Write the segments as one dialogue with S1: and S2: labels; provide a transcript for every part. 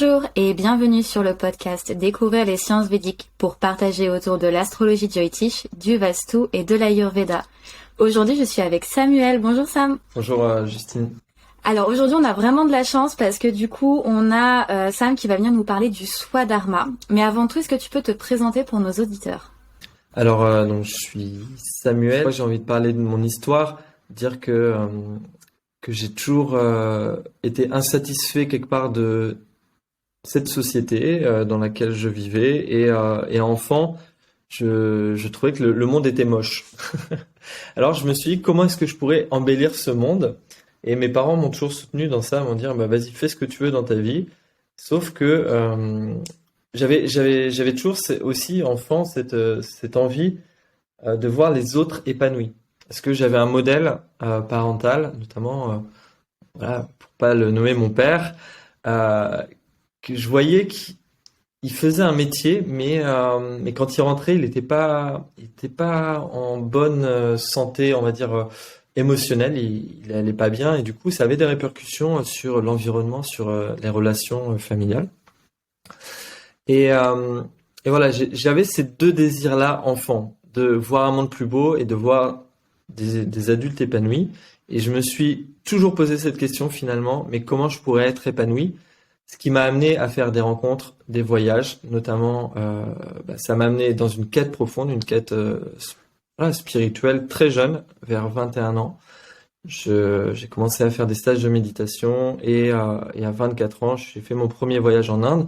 S1: Bonjour et bienvenue sur le podcast Découvrir les sciences védiques pour partager autour de l'astrologie jyotish, du Vastu et de l'Ayurveda. Aujourd'hui, je suis avec Samuel. Bonjour Sam.
S2: Bonjour Justine.
S1: Alors aujourd'hui, on a vraiment de la chance parce que du coup, on a Sam qui va venir nous parler du Swadharma. Mais avant tout, est-ce que tu peux te présenter pour nos auditeurs ?
S2: Alors, donc, je suis Samuel. Moi, j'ai envie de parler de mon histoire, dire que j'ai toujours été insatisfait quelque part de cette société dans laquelle je vivais. Et enfant, je trouvais que le monde était moche. Alors, je me suis dit, comment est-ce que je pourrais embellir ce monde? Et mes parents m'ont toujours soutenu dans ça, m'ont dit, bah, vas-y, fais ce que tu veux dans ta vie. Sauf que j'avais toujours aussi enfant cette envie de voir les autres épanouis. Parce que j'avais un modèle parental, notamment, voilà, pour pas le nommer mon père, que je voyais qu'il faisait un métier, mais quand il rentrait, il était pas en bonne santé, on va dire émotionnelle. Il allait pas bien, et du coup, ça avait des répercussions sur l'environnement, sur les relations familiales. Et voilà, j'avais ces deux désirs-là enfant, de voir un monde plus beau et de voir des adultes épanouis. Et je me suis toujours posé cette question finalement, mais comment je pourrais être épanoui? Ce qui m'a amené à faire des rencontres, des voyages, notamment, ça m'a amené dans une quête profonde, une quête voilà, spirituelle très jeune, vers 21 ans. J'ai commencé à faire des stages de méditation et à 24 ans, j'ai fait mon premier voyage en Inde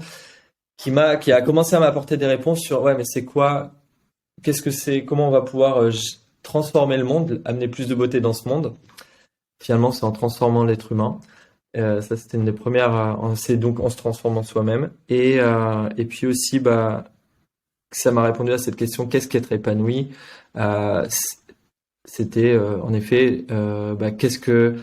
S2: qui a commencé à m'apporter des réponses sur ouais, mais c'est quoi, qu'est-ce que c'est, comment on va pouvoir transformer le monde, amener plus de beauté dans ce monde. Finalement, c'est en transformant l'être humain. Ça, c'était une des premières. C'est donc en se transformant soi-même. Et puis aussi, ça m'a répondu à cette question, qu'est-ce qu'être épanoui? C'était en effet, qu'est-ce que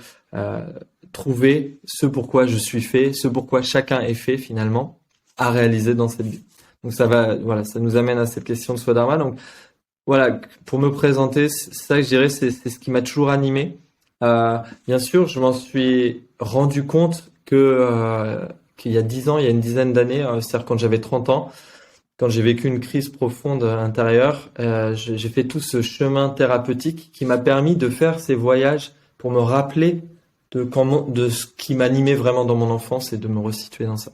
S2: trouver ce pourquoi je suis fait, ce pourquoi chacun est fait finalement à réaliser dans cette vie. Donc ça nous amène à cette question de Swadharma. Donc voilà, pour me présenter, c'est ça que je dirais, c'est ce qui m'a toujours animé. Bien sûr, je m'en suis rendu compte qu'il y a 10 ans, il y a une dizaine d'années, c'est-à-dire quand j'avais 30 ans, quand j'ai vécu une crise profonde intérieure, j'ai fait tout ce chemin thérapeutique qui m'a permis de faire ces voyages pour me rappeler de ce qui m'animait vraiment dans mon enfance et de me resituer dans ça.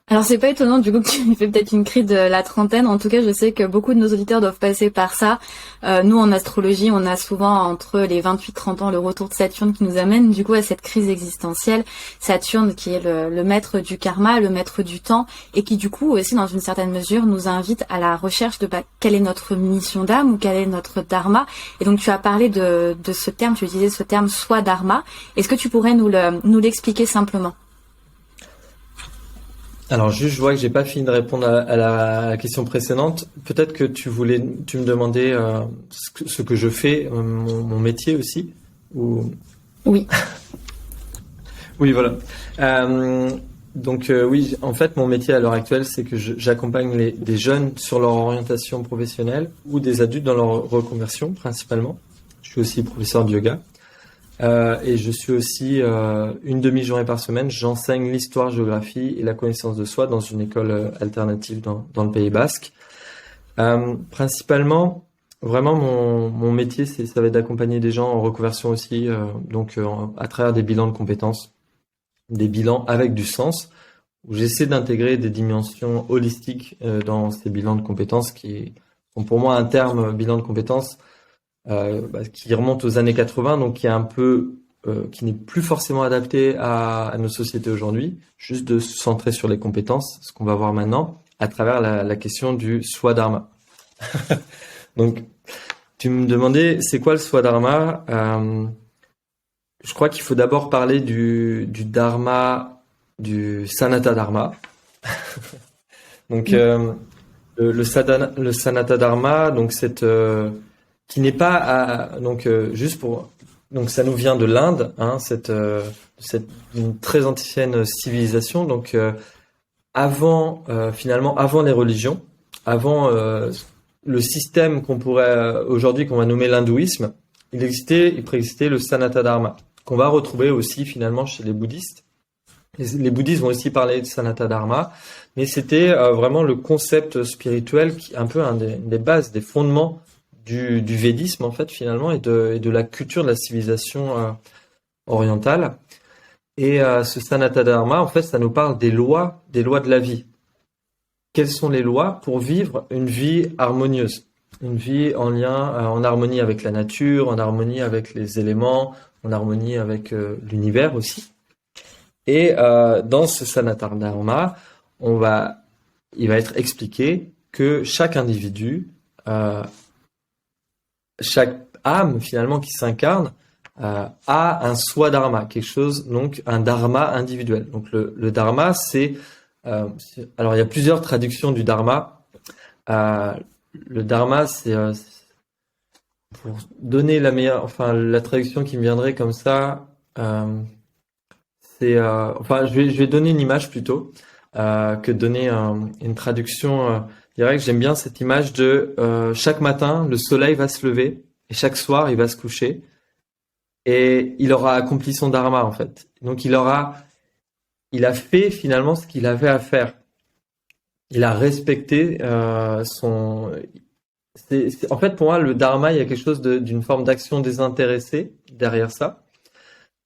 S1: Alors c'est pas étonnant du coup que tu fais peut-être une crise de la trentaine. En tout cas, je sais que beaucoup de nos auditeurs doivent passer par ça. Nous, en astrologie, on a souvent entre les 28-30 ans le retour de Saturne qui nous amène du coup à cette crise existentielle. Saturne qui est le maître du karma, le maître du temps et qui du coup aussi dans une certaine mesure nous invite à la recherche de quelle est notre mission d'âme ou quel est notre dharma. Et donc tu as parlé de ce terme, tu utilisais ce terme Swadharma. Est-ce que tu pourrais nous l'expliquer simplement ?
S2: Alors juste, je vois que j'ai pas fini de répondre à la question précédente. Peut-être que tu me demandais ce que je fais, mon métier aussi, ou...
S1: Oui.
S2: Oui, voilà. Oui, en fait, mon métier à l'heure actuelle, c'est que j'accompagne des jeunes sur leur orientation professionnelle ou des adultes dans leur reconversion, principalement. Je suis aussi professeur de yoga. Et je suis aussi une demi-journée par semaine, j'enseigne l'histoire, géographie et la connaissance de soi dans une école alternative dans le Pays Basque. Principalement, vraiment mon métier, ça va être d'accompagner des gens en reconversion aussi, à travers des bilans de compétences, des bilans avec du sens, où j'essaie d'intégrer des dimensions holistiques dans ces bilans de compétences qui sont pour moi un terme bilan de compétences. Qui remonte aux années 80, donc qui est un peu, qui n'est plus forcément adapté à nos sociétés aujourd'hui, juste de se centrer sur les compétences, ce qu'on va voir maintenant, à travers la question du Swadharma. Donc, tu me demandais, c'est quoi le Swadharma? Je crois qu'il faut d'abord parler du Dharma, du Sanata Dharma. Donc, le Sanata Dharma, donc qui n'est pas donc ça nous vient de l'Inde, hein, cette une très ancienne civilisation, donc avant les religions, avant le système qu'on pourrait aujourd'hui qu'on va nommer l'hindouisme, il préexistait le Sanata Dharma qu'on va retrouver aussi finalement chez les bouddhistes. Les bouddhistes vont aussi parler de Sanatana Dharma, mais c'était vraiment le concept spirituel qui un peu des bases, des fondements du védisme en fait finalement et de la culture de la civilisation orientale. Et ce Sanatana Dharma, en fait, ça nous parle des lois de la vie. Quelles sont les lois pour vivre une vie harmonieuse, une vie en lien, en harmonie avec la nature, en harmonie avec les éléments, en harmonie avec l'univers aussi. Et dans ce Sanatana Dharma, il va être expliqué que chaque individu, chaque âme finalement qui s'incarne, a un swadharma, quelque chose, donc un dharma individuel. Donc le dharma, alors il y a plusieurs traductions du dharma. Le dharma, c'est pour donner la traduction qui me viendrait comme ça, je vais donner une image plutôt que donner une traduction directe. J'aime bien cette image de chaque matin, le soleil va se lever et chaque soir, il va se coucher. Et il aura accompli son dharma en fait. Donc il a fait finalement ce qu'il avait à faire. Il a respecté en fait pour moi le dharma il y a quelque chose d'une forme d'action désintéressée derrière ça,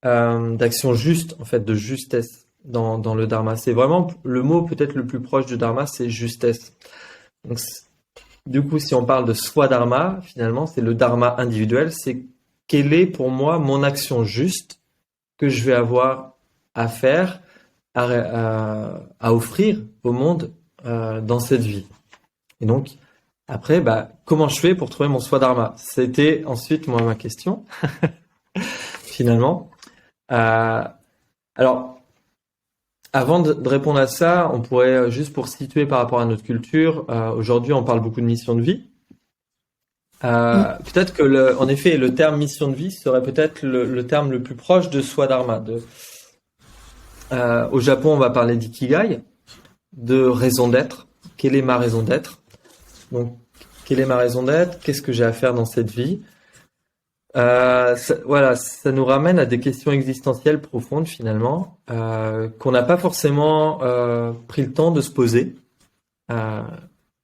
S2: d'action juste en fait de justesse dans le dharma. C'est vraiment le mot peut-être le plus proche du dharma, c'est justesse. Donc du coup si on parle de swadharma finalement c'est le dharma individuel, c'est quelle est pour moi mon action juste que je vais avoir à faire, à offrir au monde dans cette vie. Et donc, après, comment je fais pour trouver mon swadharma? C'était ensuite moi ma question, finalement. Alors, avant de répondre à ça, on pourrait, juste pour situer par rapport à notre culture, aujourd'hui on parle beaucoup de mission de vie. Peut-être que en effet, le terme mission de vie serait peut-être le terme le plus proche de swadharma. Au Japon, on va parler d'ikigai, de raison d'être. Quelle est ma raison d'être? Donc, quelle est ma raison d'être? Qu'est-ce que j'ai à faire dans cette vie? Ça nous ramène à des questions existentielles profondes finalement, qu'on n'a pas forcément pris le temps de se poser.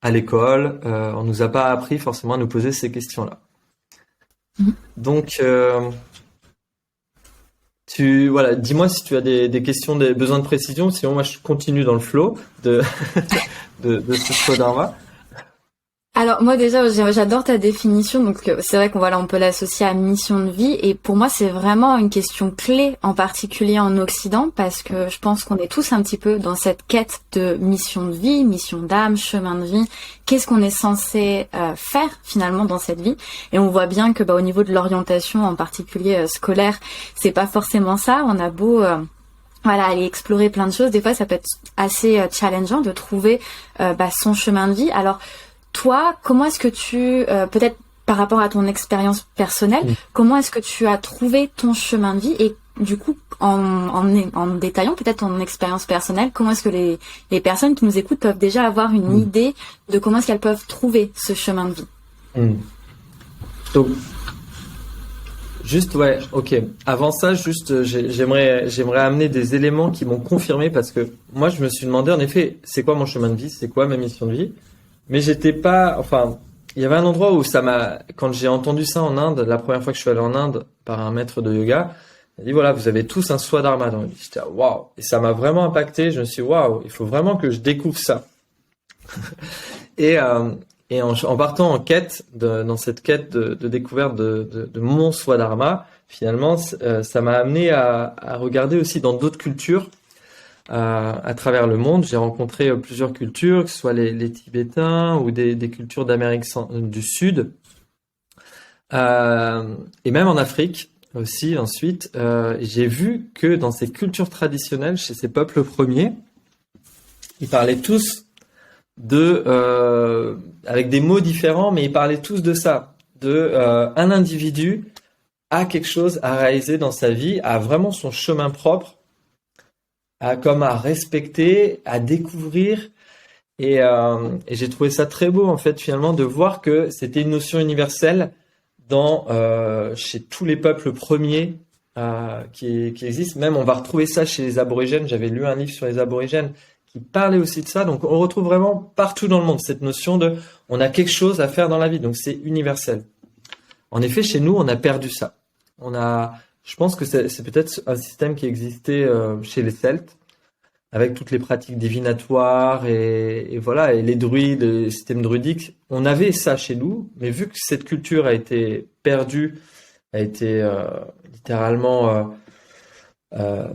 S2: À l'école, on nous a pas appris forcément à nous poser ces questions-là. Donc, dis-moi si tu as des questions, des besoins de précision. Sinon, moi, je continue dans le flow de ce swadharma.
S1: Alors moi déjà j'adore ta définition, donc c'est vrai on peut l'associer à mission de vie, et pour moi c'est vraiment une question clé, en particulier en Occident, parce que je pense qu'on est tous un petit peu dans cette quête de mission de vie, mission d'âme, chemin de vie. Qu'est-ce qu'on est censé faire finalement dans cette vie? Et on voit bien que au niveau de l'orientation, en particulier scolaire, c'est pas forcément ça. On a beau aller explorer plein de choses, des fois ça peut être assez challengeant de trouver son chemin de vie. Alors toi, comment est-ce que tu, peut-être par rapport à ton expérience personnelle, comment est-ce que tu as trouvé ton chemin de vie, et du coup, en détaillant peut-être ton expérience personnelle, comment est-ce que les personnes qui nous écoutent peuvent déjà avoir une idée de comment est-ce qu'elles peuvent trouver ce chemin de vie?
S2: Donc, ok. Avant ça, j'aimerais amener des éléments qui m'ont confirmé, parce que moi, je me suis demandé en effet, c'est quoi mon chemin de vie, c'est quoi ma mission de vie? Mais j'étais pas, il y avait un endroit où quand j'ai entendu ça en Inde, la première fois que je suis allé en Inde par un maître de yoga, il m'a dit voilà, vous avez tous un swadharma dans la vie. J'étais waouh, et ça m'a vraiment impacté. Je me suis dit waouh, il faut vraiment que je découvre ça. Et en partant en quête, dans cette quête de découverte de mon swadharma, finalement, ça m'a amené à regarder aussi dans d'autres cultures. À travers le monde, j'ai rencontré plusieurs cultures, que ce soit les Tibétains ou des cultures d'Amérique du Sud, et même en Afrique aussi. Ensuite, j'ai vu que dans ces cultures traditionnelles, chez ces peuples premiers, ils parlaient tous avec des mots différents, mais ils parlaient tous de ça, un individu a quelque chose à réaliser dans sa vie, a vraiment son chemin propre, à respecter, à découvrir, et j'ai trouvé ça très beau en fait finalement de voir que c'était une notion universelle chez tous les peuples premiers qui existe. Même, on va retrouver ça chez les aborigènes. J'avais lu un livre sur les aborigènes qui parlait aussi de ça. Donc, on retrouve vraiment partout dans le monde cette notion de on a quelque chose à faire dans la vie. Donc, c'est universel. En effet, chez nous, on a perdu ça. Je pense que c'est peut-être un système qui existait chez les Celtes, avec toutes les pratiques divinatoires et voilà, et les druides, les systèmes druidiques. On avait ça chez nous, mais vu que cette culture a été perdue, a été littéralement, euh,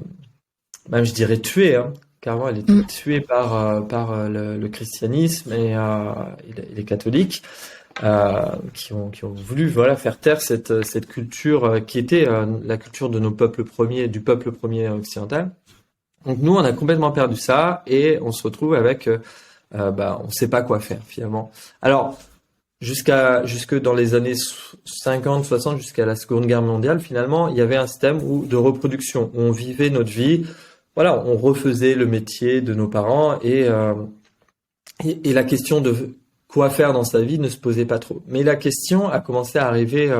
S2: même je dirais tuée, hein. Carrément, elle était
S1: Mm.
S2: tuée par le christianisme et les catholiques qui ont voulu voilà faire taire cette culture qui était la culture de nos peuples premiers, du peuple premier occidental. Donc nous, on a complètement perdu ça et on se retrouve avec, on sait pas quoi faire finalement. Alors jusque dans les années 50, 60, jusqu'à la Seconde Guerre mondiale, finalement, il y avait un système de reproduction où on vivait notre vie. Voilà, on refaisait le métier de nos parents et la question de quoi faire dans sa vie ne se posait pas trop. Mais la question a commencé à arriver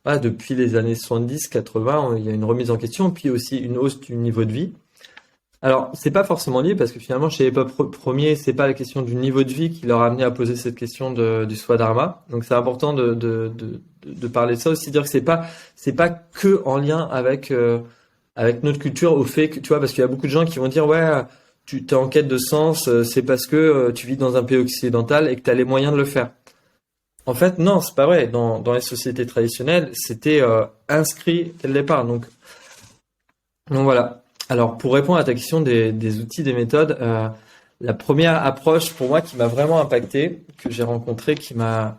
S2: depuis les années 70, 80, il y a une remise en question, puis aussi une hausse du niveau de vie. Alors, c'est pas forcément lié parce que finalement, chez les peuples premiers, c'est pas la question du niveau de vie qui leur a amené à poser cette question du Swadharma. Donc, c'est important de parler de ça aussi, dire que c'est pas que en lien avec notre culture au fait que, tu vois, parce qu'il y a beaucoup de gens qui vont dire, ouais, tu es en quête de sens, c'est parce que tu vis dans un pays occidental et que tu as les moyens de le faire. En fait, non, c'est pas vrai. Dans les sociétés traditionnelles, c'était inscrit dès le départ. Donc voilà. Alors, pour répondre à ta question des outils, des méthodes, la première approche pour moi qui m'a vraiment impacté, que j'ai rencontrée, qui m'a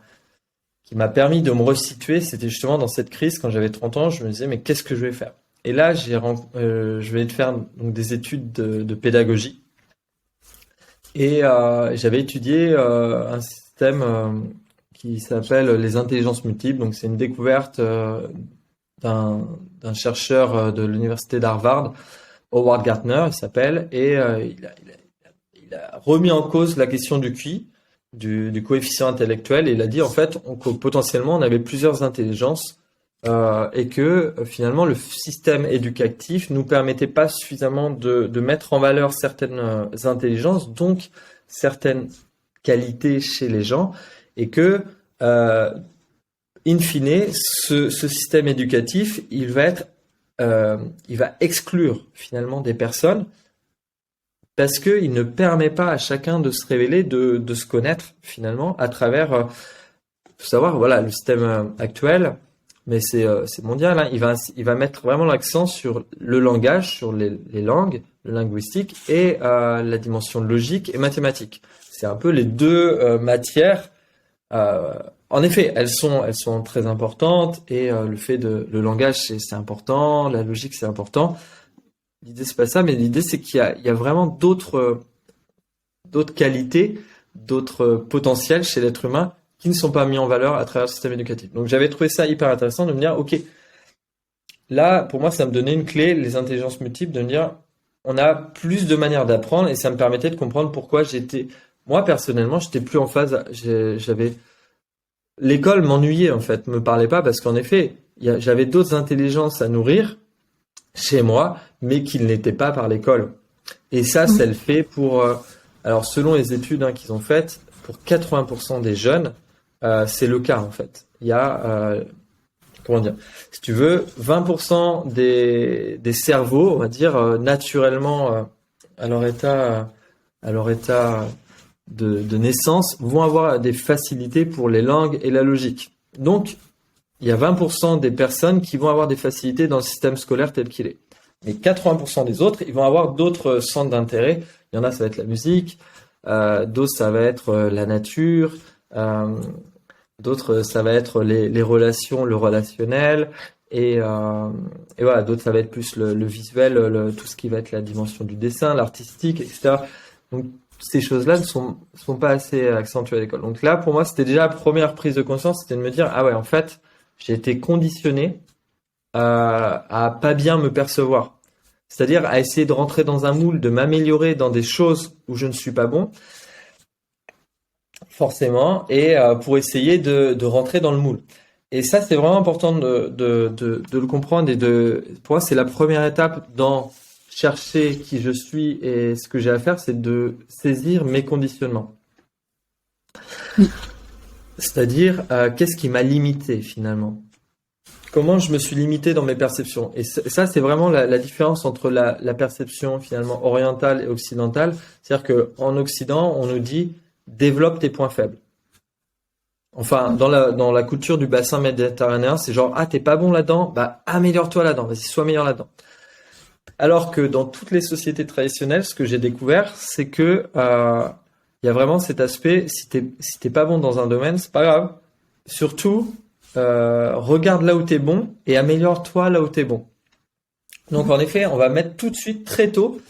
S2: permis de me resituer, c'était justement dans cette crise quand j'avais 30 ans, je me disais mais qu'est-ce que je vais faire? Et là, je venais de faire donc des études de pédagogie et j'avais étudié un système qui s'appelle les intelligences multiples. Donc, c'est une découverte d'un chercheur de l'université d'Harvard, Howard Gardner, il s'appelle, et il a remis en cause la question du QI, du coefficient intellectuel, et il a dit en fait que potentiellement on avait plusieurs intelligences et que finalement le système éducatif nous permettait pas suffisamment de mettre en valeur certaines intelligences, donc certaines qualités chez les gens, et que in fine, ce système éducatif, il va exclure finalement des personnes parce qu'il ne permet pas à chacun de se révéler, de se connaître finalement à travers, faut savoir, voilà, le système actuel, mais c'est mondial, hein, il va mettre vraiment l'accent sur le langage, sur les langues, le linguistique et la dimension logique et mathématique. C'est un peu les deux matières. En effet, elles sont très importantes et le langage c'est important, la logique c'est important. L'idée c'est pas ça, mais l'idée c'est qu'il y a vraiment d'autres qualités, d'autres potentiels chez l'être humain qui ne sont pas mis en valeur à travers le système éducatif. Donc j'avais trouvé ça hyper intéressant de me dire, ok, là pour moi ça me donnait une clé, les intelligences multiples, de me dire, on a plus de manières d'apprendre et ça me permettait de comprendre pourquoi moi personnellement, j'étais plus en phase, l'école m'ennuyait en fait, me parlait pas parce qu'en effet, j'avais d'autres intelligences à nourrir chez moi, mais qui ne l'étaient pas par l'école. Et ça le fait pour, alors selon les études qu'ils ont faites, pour 80% des jeunes, c'est le cas en fait. Il y a, comment dire, si tu veux, 20% des cerveaux, on va dire naturellement à leur état de naissance, vont avoir des facilités pour les langues et la logique. Donc, il y a 20% des personnes qui vont avoir des facilités dans le système scolaire tel qu'il est. Mais 80% des autres, ils vont avoir d'autres centres d'intérêt. Il y en a, ça va être la musique, d'autres, ça va être la nature, d'autres, ça va être les relations, le relationnel, et voilà, d'autres, ça va être plus le visuel, tout ce qui va être la dimension du dessin, l'artistique, etc. Donc, ces choses-là ne sont pas assez accentuées à l'école. Donc là, pour moi, c'était déjà la première prise de conscience, c'était de me dire, ah ouais, en fait, j'ai été conditionné à pas bien me percevoir. C'est-à-dire à essayer de rentrer dans un moule, de m'améliorer dans des choses où je ne suis pas bon, forcément, et pour essayer de rentrer dans le moule. Et ça, c'est vraiment important de le comprendre pour moi, c'est la première étape dans chercher qui je suis et ce que j'ai à faire, c'est de saisir mes conditionnements. C'est-à-dire, qu'est-ce qui m'a limité finalement? Comment je me suis limité dans mes perceptions? Et ça, c'est vraiment la différence entre la perception finalement orientale et occidentale. C'est-à-dire qu'en Occident, on nous dit développe tes points faibles. Enfin, dans la culture du bassin méditerranéen, c'est genre, ah, t'es pas bon là-dedans, bah, améliore-toi là-dedans, vas-y, sois meilleur là-dedans. Alors que dans toutes les sociétés traditionnelles, ce que j'ai découvert, c'est que, il y a vraiment cet aspect, si t'es pas bon dans un domaine, c'est pas grave. Surtout, regarde là où t'es bon et améliore-toi là où t'es bon. Donc, en effet, on va mettre tout de suite, très tôt,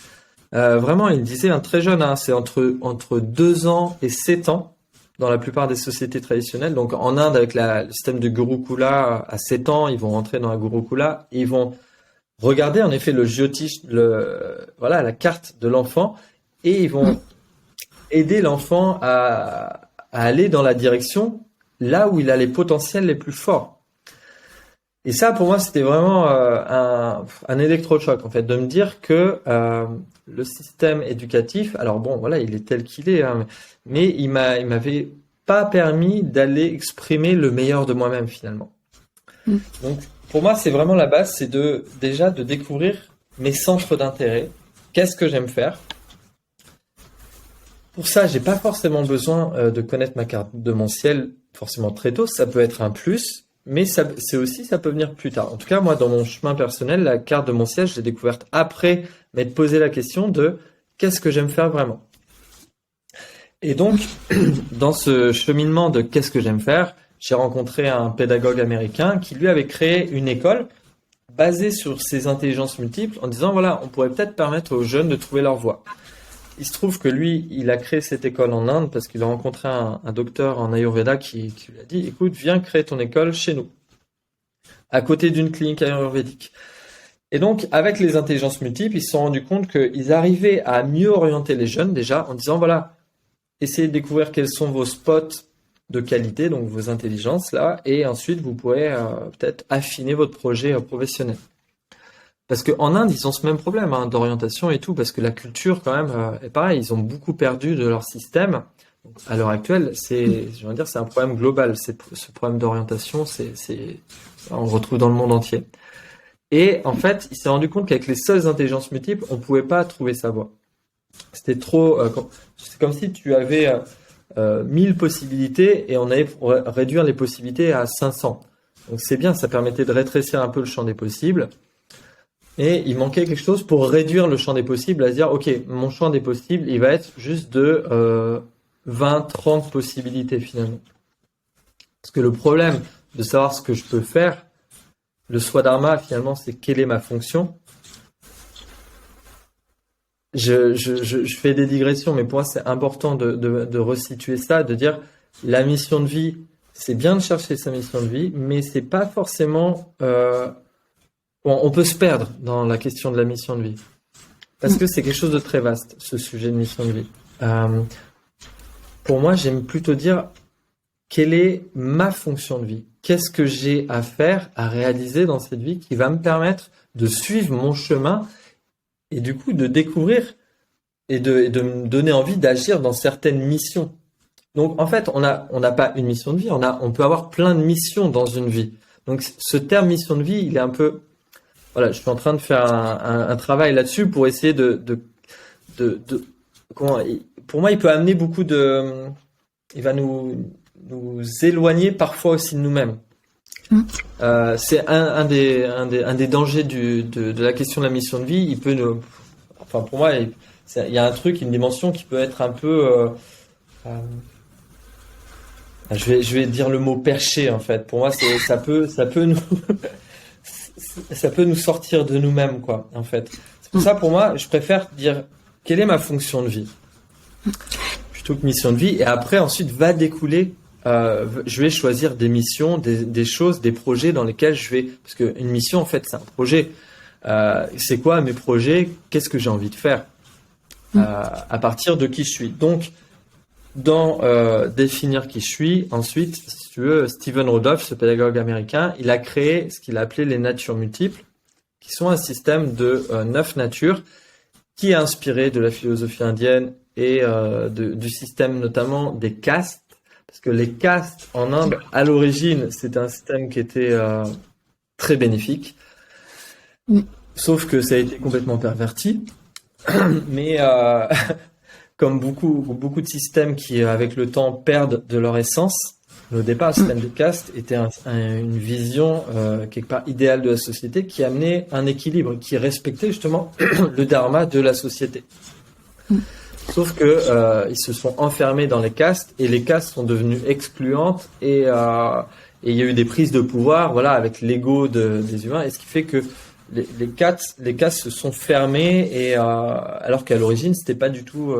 S2: vraiment, il disait, très jeune, hein, c'est entre 2 ans et 7 ans, dans la plupart des sociétés traditionnelles. Donc en Inde, avec le système de Gurukula, à 7 ans, ils vont rentrer dans un Gurukula, et ils vont regarder en effet le jyotish, la carte de l'enfant, et ils vont aider l'enfant à aller dans la direction là où il a les potentiels les plus forts. Et ça, pour moi, c'était vraiment un électrochoc, en fait, de me dire que le système éducatif, alors bon, voilà, il est tel qu'il est, hein, mais il m'avait pas permis d'aller exprimer le meilleur de moi-même, finalement. Donc, pour moi, c'est vraiment la base, c'est déjà de découvrir mes centres d'intérêt. Qu'est-ce que j'aime faire? Pour ça, j'ai pas forcément besoin de connaître ma carte de mon ciel forcément très tôt. Ça peut être un plus. Mais ça peut venir plus tard. En tout cas, moi, dans mon chemin personnel, la carte de mon ciel, je l'ai découverte après m'être posé la question de qu'est-ce que j'aime faire vraiment. Et donc, dans ce cheminement de qu'est-ce que j'aime faire, j'ai rencontré un pédagogue américain qui, lui, avait créé une école basée sur ces intelligences multiples en disant, voilà, on pourrait peut-être permettre aux jeunes de trouver leur voie. Il se trouve que lui, il a créé cette école en Inde parce qu'il a rencontré un docteur en Ayurveda qui lui a dit, écoute, viens créer ton école chez nous, à côté d'une clinique ayurvédique. Et donc, avec les intelligences multiples, ils se sont rendus compte qu'ils arrivaient à mieux orienter les jeunes déjà en disant, voilà, essayez de découvrir quels sont vos spots de qualité, donc vos intelligences là, et ensuite vous pourrez peut-être affiner votre projet professionnel. Parce qu'en Inde, ils ont ce même problème d'orientation et tout, parce que la culture, quand même, est pareil, ils ont beaucoup perdu de leur système. Donc, à l'heure actuelle, c'est un problème global. Ce problème d'orientation, on le retrouve dans le monde entier. Et en fait, il s'est rendu compte qu'avec les seules intelligences multiples, on ne pouvait pas trouver sa voie. C'était trop... c'est comme si tu avais 1000 possibilités et on allait réduire les possibilités à 500. Donc c'est bien, ça permettait de rétrécir un peu le champ des possibles. Et il manquait quelque chose pour réduire le champ des possibles, à se dire, ok, mon champ des possibles, il va être juste de 20-30 possibilités finalement. Parce que le problème de savoir ce que je peux faire, le Swadharma finalement, c'est quelle est ma fonction. Je fais des digressions, mais pour moi c'est important de resituer ça, de dire la mission de vie, c'est bien de chercher sa mission de vie, mais c'est pas forcément... on peut se perdre dans la question de la mission de vie. Parce que c'est quelque chose de très vaste, ce sujet de mission de vie. Pour moi, j'aime plutôt dire quelle est ma fonction de vie. Qu'est-ce que j'ai à faire, à réaliser dans cette vie qui va me permettre de suivre mon chemin et du coup de découvrir et de me donner envie d'agir dans certaines missions. Donc en fait, on n'a pas une mission de vie, on peut avoir plein de missions dans une vie. Donc ce terme mission de vie, il est un peu... Voilà, je suis en train de faire un travail là-dessus pour essayer pour moi, il peut amener beaucoup il va nous éloigner parfois aussi de nous-mêmes. C'est un des dangers de la question de la mission de vie. Pour moi, il y a un truc, une dimension qui peut être un peu, je vais dire le mot perché en fait. Pour moi, ça peut nous ça peut nous sortir de nous-mêmes, quoi, en fait. C'est pour ça, pour moi, je préfère dire quelle est ma fonction de vie plutôt que mission de vie. Et après, ensuite, va découler, je vais choisir des missions, des choses, des projets dans lesquels je vais... Parce qu'une mission, en fait, c'est un projet. C'est quoi mes projets? Qu'est-ce que j'ai envie de faire à partir de qui je suis? Donc, dans définir qui je suis, ensuite, si tu veux, Stephen Rudolph, ce pédagogue américain, il a créé ce qu'il a appelé les natures multiples, qui sont un système de 9 natures qui est inspiré de la philosophie indienne et du système notamment des castes. Parce que les castes en Inde, à l'origine, c'était un système qui était très bénéfique. Sauf que ça a été complètement perverti. Mais comme beaucoup de systèmes qui, avec le temps, perdent de leur essence, au départ, le système de caste était une vision quelque part idéale de la société qui amenait un équilibre, qui respectait justement le dharma de la société. Sauf que ils se sont enfermés dans les castes et les castes sont devenues excluantes et il y a eu des prises de pouvoir, voilà, avec l'ego des humains, et ce qui fait que les castes se sont fermées et alors qu'à l'origine c'était pas du tout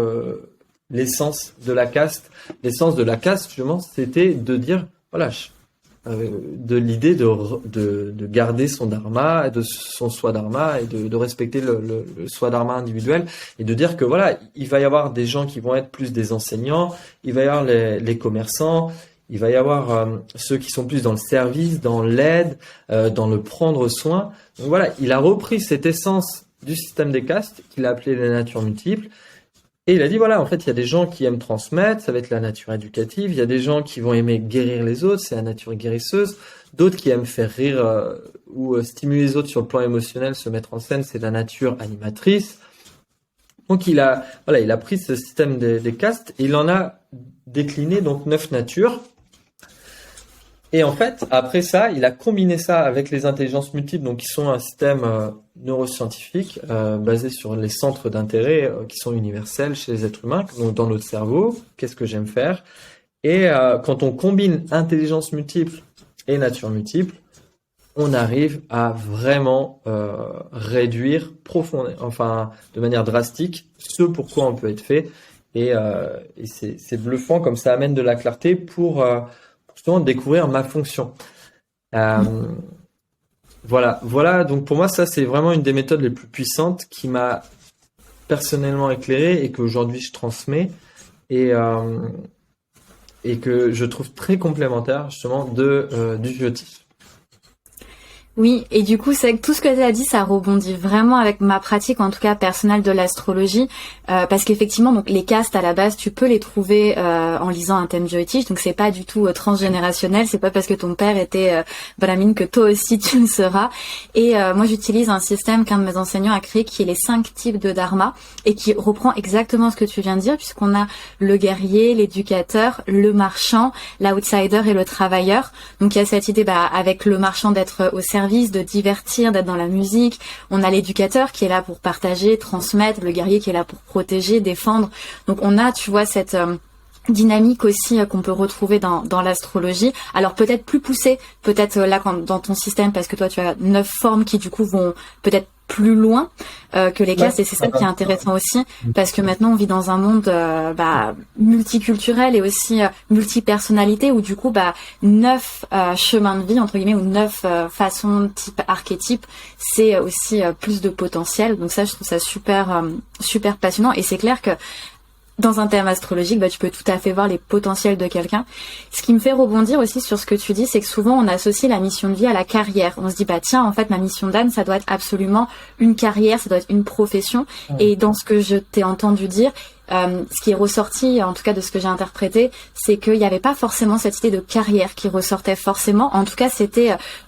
S2: l'essence de la caste. L'essence de la caste justement c'était de dire voilà de l'idée de garder son dharma, de son swadharma et de respecter le swadharma individuel et de dire que voilà il va y avoir des gens qui vont être plus des enseignants, il va y avoir les commerçants. Il va y avoir ceux qui sont plus dans le service, dans l'aide, dans le prendre soin. Donc voilà, il a repris cette essence du système des castes qu'il a appelé les natures multiples. Et il a dit voilà, en fait, il y a des gens qui aiment transmettre, ça va être la nature éducative. Il y a des gens qui vont aimer guérir les autres, c'est la nature guérisseuse. D'autres qui aiment faire rire ou stimuler les autres sur le plan émotionnel, se mettre en scène, c'est la nature animatrice. Donc il a pris ce système des castes et il en a décliné donc 9 natures. Et en fait, après ça, il a combiné ça avec les intelligences multiples, donc qui sont un système neuroscientifique basé sur les centres d'intérêt qui sont universels chez les êtres humains, donc dans notre cerveau. Qu'est-ce que j'aime faire? Et quand on combine intelligence multiple et nature multiple, on arrive à vraiment réduire de manière drastique ce pourquoi on peut être fait. Et c'est bluffant comme ça amène de la clarté pour justement découvrir ma fonction. Voilà. Donc pour moi, ça c'est vraiment une des méthodes les plus puissantes qui m'a personnellement éclairé et qu'aujourd'hui je transmets et que je trouve très complémentaire justement du jyotish.
S1: Oui, et du coup, c'est que tout ce que tu as dit, ça rebondit vraiment avec ma pratique, en tout cas personnelle de l'astrologie, parce qu'effectivement, donc les castes à la base, tu peux les trouver en lisant un thème jyotish, donc c'est pas du tout transgénérationnel, c'est pas parce que ton père était brahmine que toi aussi tu le seras. Et moi, j'utilise un système qu'un de mes enseignants a créé, qui est les 5 types de dharma, et qui reprend exactement ce que tu viens de dire, puisqu'on a le guerrier, l'éducateur, le marchand, l'outsider et le travailleur. Donc il y a cette idée, avec le marchand d'être au service, de divertir, d'être dans la musique. On a l'éducateur qui est là pour partager, transmettre, le guerrier qui est là pour protéger, défendre. Donc on a, tu vois, cette dynamique aussi qu'on peut retrouver dans l'astrologie. Alors peut-être plus poussée, peut-être là dans ton système, parce que toi tu as 9 formes qui du coup vont peut-être plus loin que les castes, et c'est ça qui est intéressant aussi, parce que maintenant on vit dans un monde multiculturel et aussi multipersonnalité, où du coup 9 chemins de vie entre guillemets, ou 9 façons type archétype, c'est aussi plus de potentiel. Donc ça, je trouve ça super passionnant, et c'est clair que dans un thème astrologique, tu peux tout à fait voir les potentiels de quelqu'un. Ce qui me fait rebondir aussi sur ce que tu dis, c'est que souvent on associe la mission de vie à la carrière. On se dit, tiens, en fait, ma mission d'âme, ça doit être absolument une carrière, ça doit être une profession. Et dans ce que je t'ai entendu dire, ce qui est ressorti, en tout cas de ce que j'ai interprété, c'est qu'il n'y avait pas forcément cette idée de carrière qui ressortait forcément. En tout cas,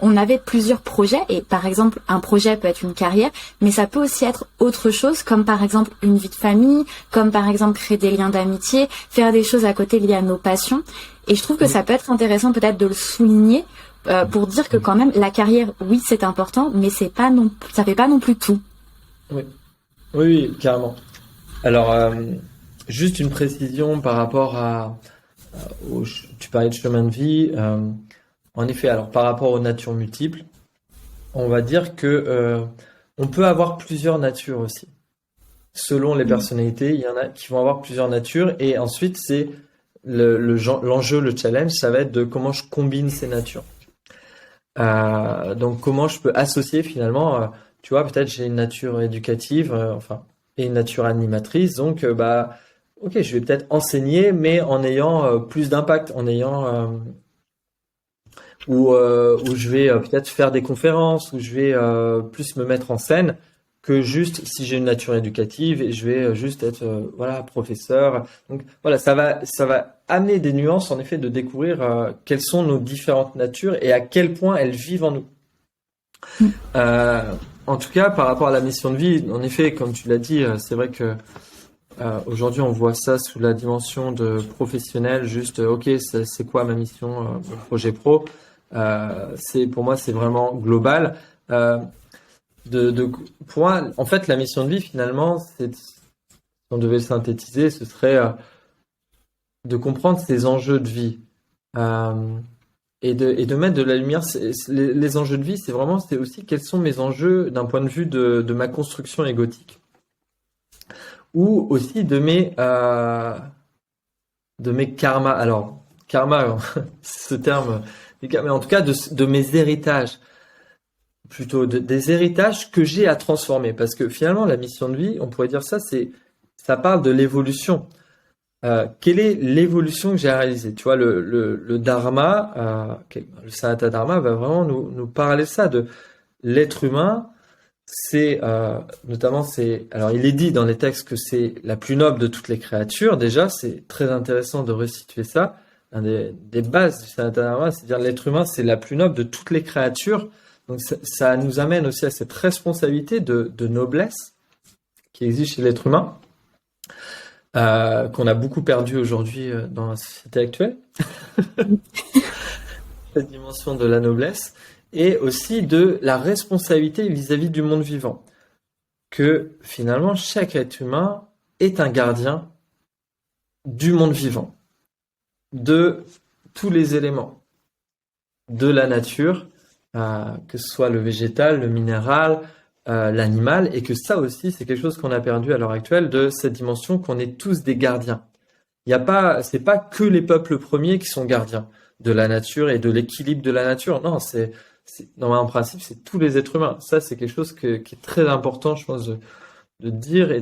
S1: on avait plusieurs projets, et par exemple, un projet peut être une carrière, mais ça peut aussi être autre chose, comme par exemple une vie de famille, comme par exemple créer des liens d'amitié, faire des choses à côté liées à nos passions. Et je trouve que ça peut être intéressant peut-être de le souligner, pour dire que quand même, la carrière, oui, c'est important, mais ça fait pas non plus tout.
S2: Oui, carrément. Alors, juste une précision par rapport tu parlais de chemin de vie. En effet, alors par rapport aux natures multiples, on va dire que on peut avoir plusieurs natures aussi. Selon les personnalités, il y en a qui vont avoir plusieurs natures, et ensuite c'est l'enjeu, le challenge, ça va être de comment je combine ces natures. Donc comment je peux associer finalement, tu vois, peut-être j'ai une nature éducative, et une nature animatrice, donc ok, je vais peut-être enseigner, mais en ayant plus d'impact, en ayant où je vais peut-être faire des conférences, où je vais plus me mettre en scène que juste si j'ai une nature éducative et je vais juste être voilà professeur. Donc voilà, ça va amener des nuances en effet de découvrir quelles sont nos différentes natures et à quel point elles vivent en nous. Euh, En tout cas, par rapport à la mission de vie, en effet, comme tu l'as dit, c'est vrai que aujourd'hui on voit ça sous la dimension de professionnel, juste ok, c'est quoi ma mission, mon projet pro. Pour moi, c'est vraiment global. Euh, de, pour moi, en fait, la mission de vie, finalement, si on devait le synthétiser, ce serait de comprendre ces enjeux de vie euh, et de mettre de la lumière. Les enjeux de vie, c'est aussi quels sont mes enjeux d'un point de vue de ma construction égotique ou aussi de mes karmas. Alors, karma, ce terme, mais en tout cas de mes héritages. Plutôt des héritages que j'ai à transformer. Parce que finalement, la mission de vie, on pourrait dire ça parle de l'évolution. Quelle est l'évolution que j'ai à réaliser? Tu vois, le dharma, le sanatana dharma va vraiment nous parler de ça, de l'être humain. Alors il est dit dans les textes que c'est la plus noble de toutes les créatures. Déjà, c'est très intéressant de resituer ça. Un des bases du sanatana dharma, c'est dire l'être humain, c'est la plus noble de toutes les créatures. Donc ça nous amène aussi à cette responsabilité de noblesse qui existe chez l'être humain, qu'on a beaucoup perdu aujourd'hui dans la société actuelle, cette dimension de la noblesse, et aussi de la responsabilité vis-à-vis du monde vivant. Que finalement, chaque être humain est un gardien du monde vivant, de tous les éléments, de la nature, que ce soit le végétal, le minéral, l'animal, et que ça aussi, c'est quelque chose qu'on a perdu à l'heure actuelle, de cette dimension qu'on est tous des gardiens. C'est pas que les peuples premiers qui sont gardiens de la nature et de l'équilibre de la nature. Non, non, en principe, c'est tous les êtres humains. Ça, c'est quelque chose qui est très important, je pense, de dire et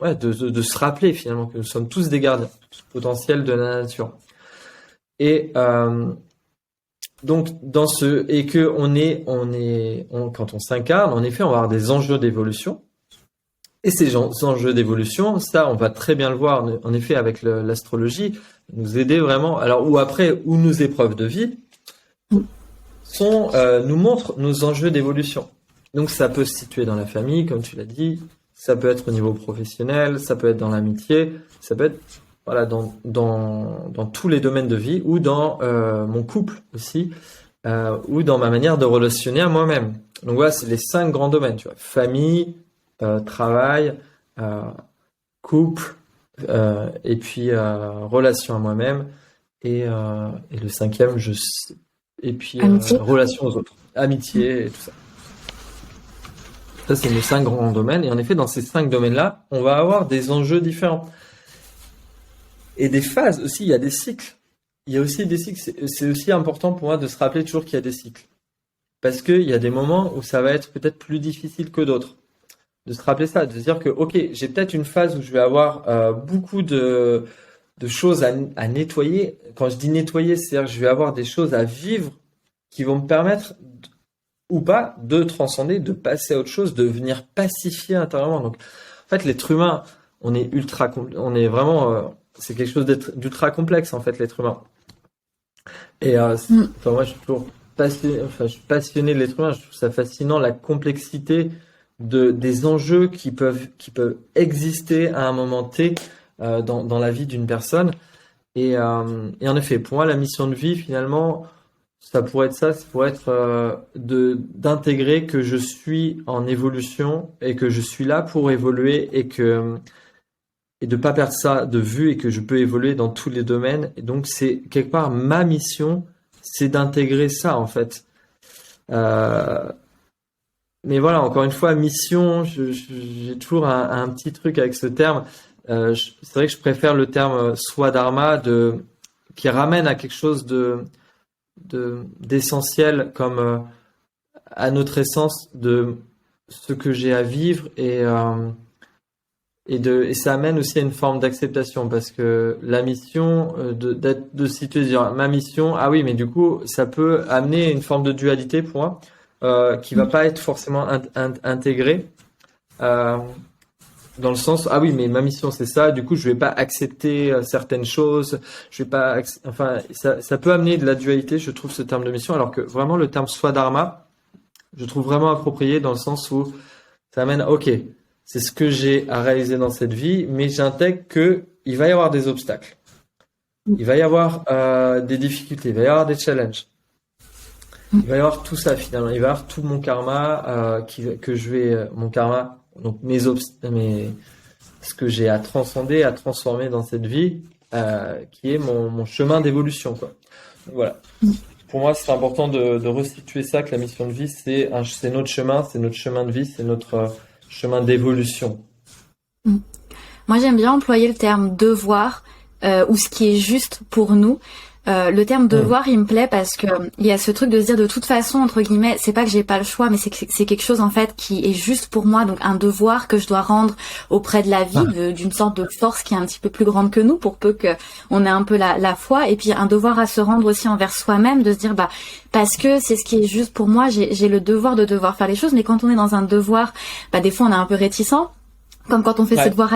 S2: ouais, de se rappeler finalement que nous sommes tous des gardiens potentiels de la nature. Et donc quand on s'incarne, en effet, on va avoir des enjeux d'évolution. Et ces enjeux d'évolution, ça, on va très bien le voir, en effet, avec l'astrologie, nous aider vraiment. Alors, ou nos épreuves de vie nous montrent nos enjeux d'évolution. Donc, ça peut se situer dans la famille, comme tu l'as dit. Ça peut être au niveau professionnel, ça peut être dans l'amitié, ça peut être voilà dans tous les domaines de vie ou dans mon couple aussi, ou dans ma manière de relationner à moi-même. Donc voilà, c'est les 5 grands domaines, tu vois, famille, travail, couple, et puis relation à moi-même, et le 5e, et puis
S1: Amitié.
S2: relation aux autres, amitié et tout ça. Ça, c'est nos 5 grands domaines. Et en effet, dans ces 5 domaines-là, on va avoir des enjeux différents. Et des phases aussi, il y a des cycles. Il y a aussi des cycles. C'est aussi important pour moi de se rappeler toujours qu'il y a des cycles. Parce qu'il y a des moments où ça va être peut-être plus difficile que d'autres. De se rappeler ça, de se dire que, ok, j'ai peut-être une phase où je vais avoir beaucoup de choses à nettoyer. Quand je dis nettoyer, c'est-à-dire que je vais avoir des choses à vivre qui vont me permettre ou pas de transcender, de passer à autre chose, de venir pacifier intérieurement. Donc, en fait, l'être humain, on est vraiment, c'est quelque chose d'ultra complexe en fait, l'être humain. Et enfin, moi, je suis toujours je suis passionné de l'être humain. Je trouve ça fascinant la complexité des enjeux qui peuvent exister à un moment T dans la vie d'une personne. Et en effet, pour moi, la mission de vie, finalement, ça pourrait être d'intégrer que je suis en évolution et que je suis là pour évoluer et de pas perdre ça de vue et que je peux évoluer dans tous les domaines. Et donc c'est quelque part ma mission, c'est d'intégrer ça en fait. Mais voilà, encore une fois, mission, j'ai toujours un petit truc avec ce terme. C'est vrai que je préfère le terme swadharma qui ramène à quelque chose d'essentiel comme à notre essence de ce que j'ai à vivre et ça amène aussi à une forme d'acceptation parce que la mission de situer, de dire ma mission, ah oui, mais du coup, ça peut amener une forme de dualité pour moi qui va pas être forcément intégrée. Euh, Dans le sens, ah oui, mais ma mission c'est ça, du coup je vais pas accepter certaines choses, je vais pas, enfin ça peut amener de la dualité, je trouve ce terme de mission, alors que vraiment le terme swadharma, je trouve vraiment approprié dans le sens où ça amène, ok, c'est ce que j'ai à réaliser dans cette vie, mais j'intègre que il va y avoir des obstacles, il va y avoir des difficultés, il va y avoir des challenges, il va y avoir tout ça finalement, il va y avoir tout mon karma que je vais, mon karma. Donc ce que j'ai à transcender, à transformer dans cette vie, qui est mon chemin d'évolution, quoi. Donc, voilà. Pour moi, c'est important de restituer ça, que la mission de vie, c'est notre chemin, c'est notre chemin de vie, c'est notre chemin d'évolution.
S1: Moi, j'aime bien employer le terme devoir ou ce qui est juste pour nous. Le terme devoir, il me plaît parce que il y a ce truc de se dire de toute façon, entre guillemets, c'est pas que j'ai pas le choix, mais c'est quelque chose en fait qui est juste pour moi, donc un devoir que je dois rendre auprès de la vie, d'une sorte de force qui est un petit peu plus grande que nous, pour peu que on ait un peu la foi, et puis un devoir à se rendre aussi envers soi-même, de se dire bah parce que c'est ce qui est juste pour moi, j'ai le devoir de devoir faire les choses, mais quand on est dans un devoir, bah des fois on est un peu réticent. Comme quand on fait ses devoirs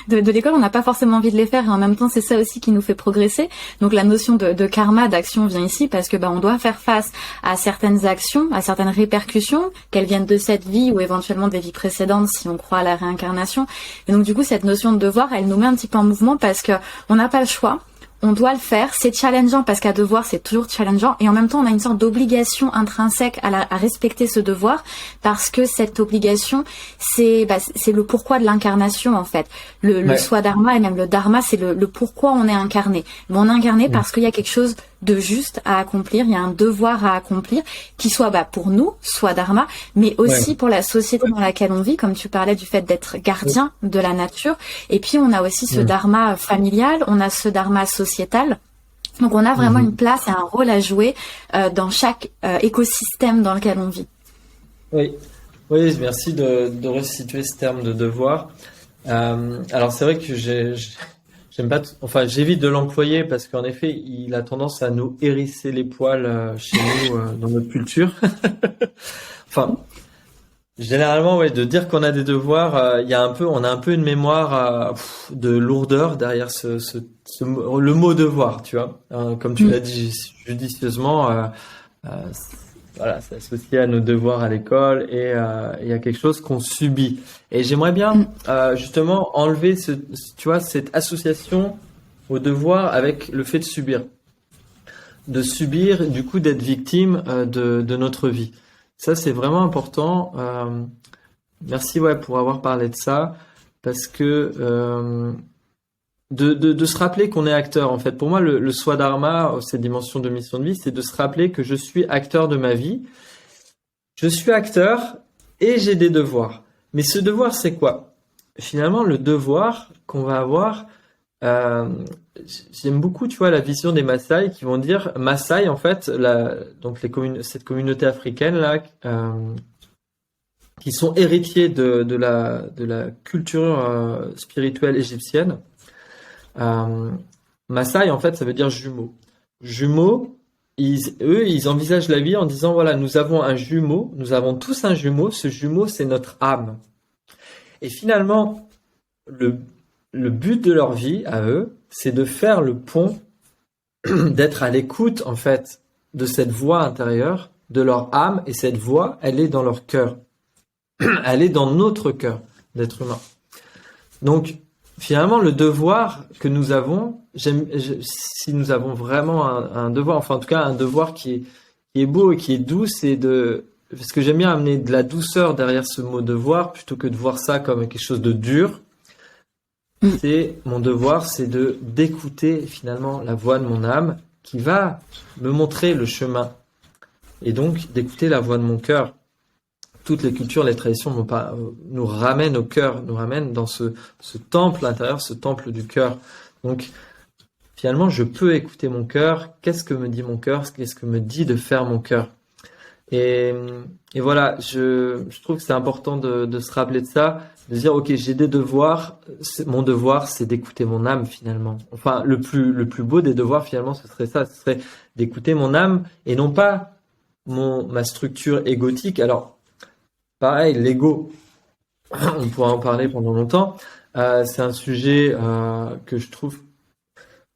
S1: de l'école, on n'a pas forcément envie de les faire et en même temps c'est ça aussi qui nous fait progresser. Donc la notion de karma, d'action vient ici parce que on doit faire face à certaines actions, à certaines répercussions, qu'elles viennent de cette vie ou éventuellement des vies précédentes si on croit à la réincarnation. Et donc du coup cette notion de devoir, elle nous met un petit peu en mouvement parce que on n'a pas le choix. On doit le faire, c'est challengeant parce qu'à devoir c'est toujours challengeant et en même temps on a une sorte d'obligation intrinsèque à respecter ce devoir parce que cette obligation c'est le pourquoi de l'incarnation en fait. Le swadharma et même le dharma c'est le pourquoi on est incarné. On est incarné parce qu'il y a quelque chose de juste à accomplir, il y a un devoir à accomplir qui soit pour nous, swadharma, mais aussi pour la société dans laquelle on vit, comme tu parlais du fait d'être gardien de la nature. Et puis on a aussi ce dharma familial, on a ce dharma sociétal. Donc on a vraiment une place et un rôle à jouer dans chaque écosystème dans lequel on vit.
S2: Oui, oui, merci de restituer ce terme de devoir. Alors c'est vrai que j'aime pas, enfin j'évite de l'employer parce qu'en effet il a tendance à nous hérisser les poils chez nous dans notre culture. Enfin généralement de dire qu'on a des devoirs, on a un peu une mémoire de lourdeur derrière le mot devoir, tu vois. Comme tu l'as dit judicieusement, voilà, c'est associé à nos devoirs à l'école et il y a quelque chose qu'on subit. Et j'aimerais bien justement enlever cette association au devoir avec le fait de subir. De subir, du coup, d'être victime de notre vie. Ça, c'est vraiment important. Merci pour avoir parlé de ça, parce que de se rappeler qu'on est acteur. En fait, pour moi, le swadharma, cette dimension de mission de vie, c'est de se rappeler que je suis acteur de ma vie. Je suis acteur et j'ai des devoirs. Mais ce devoir, c'est quoi? Finalement, le devoir qu'on va avoir, j'aime beaucoup, tu vois, la vision des Maasai qui vont dire, Maasai, en fait, donc cette communauté africaine là, qui sont héritiers de la culture spirituelle égyptienne. Maasai, en fait, ça veut dire jumeau. Jumeau, ils envisagent la vie en disant, voilà, nous avons un jumeau, nous avons tous un jumeau, ce jumeau, c'est notre âme. Et finalement, le but de leur vie, à eux, c'est de faire le pont, d'être à l'écoute, en fait, de cette voix intérieure, de leur âme, et cette voix, elle est dans leur cœur. Elle est dans notre cœur d'être humain. Donc, finalement, le devoir que nous avons, si nous avons vraiment un devoir, enfin en tout cas un devoir qui est beau et qui est doux, parce que j'aime bien amener de la douceur derrière ce mot devoir, plutôt que de voir ça comme quelque chose de dur. Mon devoir, c'est d'écouter finalement la voix de mon âme qui va me montrer le chemin. Et donc d'écouter la voix de mon cœur. Toutes les cultures, les traditions nous ramènent au cœur, nous ramènent dans ce temple intérieur, ce temple du cœur. Donc, finalement, je peux écouter mon cœur. Qu'est-ce que me dit mon cœur? Qu'est-ce que me dit de faire mon cœur? Et, et voilà, je trouve que c'est important de se rappeler de ça, de dire, ok, j'ai des devoirs. Mon devoir, c'est d'écouter mon âme finalement. Enfin, le plus beau des devoirs finalement, ce serait ça, ce serait d'écouter mon âme et non pas ma structure égotique. Alors, pareil, l'ego, on pourra en parler pendant longtemps. C'est un sujet que je trouve,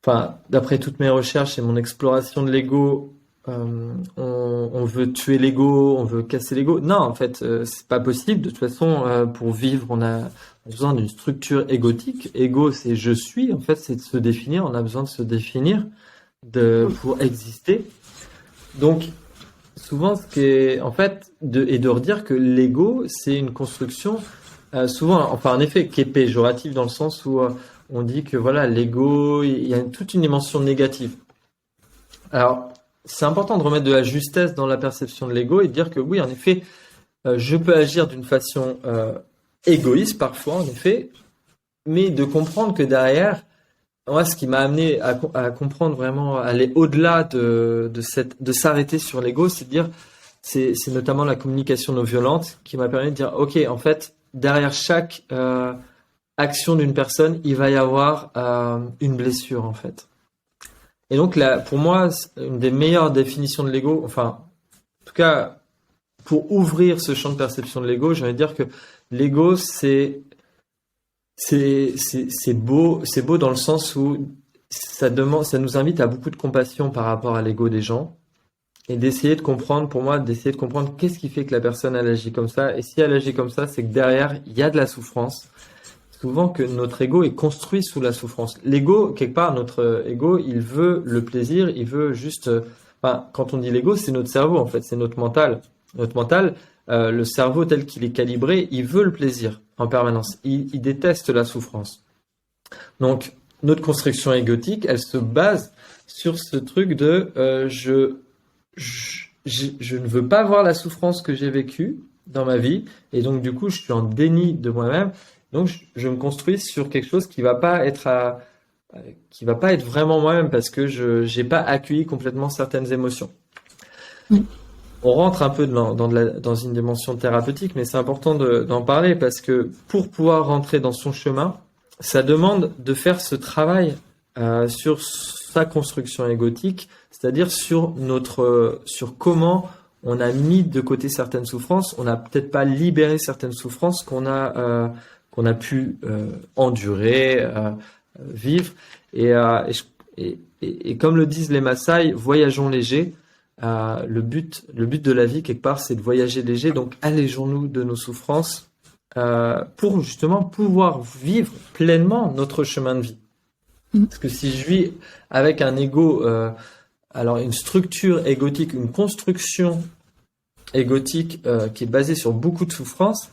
S2: enfin, d'après toutes mes recherches et mon exploration de l'ego, on veut tuer l'ego, on veut casser l'ego. Non, en fait, c'est pas possible. De toute façon, pour vivre, on a besoin d'une structure égotique. Ego, c'est je suis. En fait, c'est de se définir. On a besoin de se définir pour exister. Donc, souvent, ce qui est, en fait, de redire que l'ego, c'est une construction, souvent, enfin, en effet, qui est péjorative dans le sens où on dit que voilà, l'ego, il y a toute une dimension négative. Alors, c'est important de remettre de la justesse dans la perception de l'ego et de dire que oui, en effet, je peux agir d'une façon égoïste parfois, en effet, mais de comprendre que derrière, moi, ce qui m'a amené à comprendre vraiment, aller au-delà de s'arrêter sur l'ego, c'est de dire, c'est notamment la communication non violente qui m'a permis de dire, ok, en fait, derrière chaque action d'une personne, il va y avoir une blessure, en fait. Et donc là, pour moi, une des meilleures définitions de l'ego, enfin, en tout cas, pour ouvrir ce champ de perception de l'ego, j'ai envie de dire que l'ego, c'est beau dans le sens où ça nous invite à beaucoup de compassion par rapport à l'ego des gens et d'essayer de comprendre, pour moi, d'essayer de comprendre qu'est-ce qui fait que la personne elle agit comme ça. Et si elle agit comme ça, c'est que derrière, il y a de la souffrance. Souvent que notre ego est construit sous la souffrance. L'ego, quelque part, notre ego, il veut le plaisir, il veut juste... Enfin, quand on dit l'ego, c'est notre cerveau, en fait, c'est notre mental. Notre mental, le cerveau tel qu'il est calibré, il veut le plaisir en permanence. Il déteste la souffrance. Donc, notre construction égotique, elle se base sur ce truc de je ne veux pas voir la souffrance que j'ai vécue dans ma vie, et donc du coup, je suis en déni de moi-même. Donc, je me construis sur quelque chose qui va pas être vraiment moi-même parce que je n'ai pas accueilli complètement certaines émotions. On rentre un peu dans une dimension thérapeutique, mais c'est important d'en parler parce que pour pouvoir rentrer dans son chemin, ça demande de faire ce travail sur sa construction égotique, c'est-à-dire sur comment on a mis de côté certaines souffrances, on n'a peut-être pas libéré certaines souffrances qu'on a pu endurer, vivre. Et comme le disent les Maasai, voyageons léger. Le but de la vie, quelque part, c'est de voyager léger. Donc, allégeons-nous de nos souffrances pour justement pouvoir vivre pleinement notre chemin de vie. Parce que si je vis avec un ego, alors une structure égotique, une construction égotique qui est basée sur beaucoup de souffrances,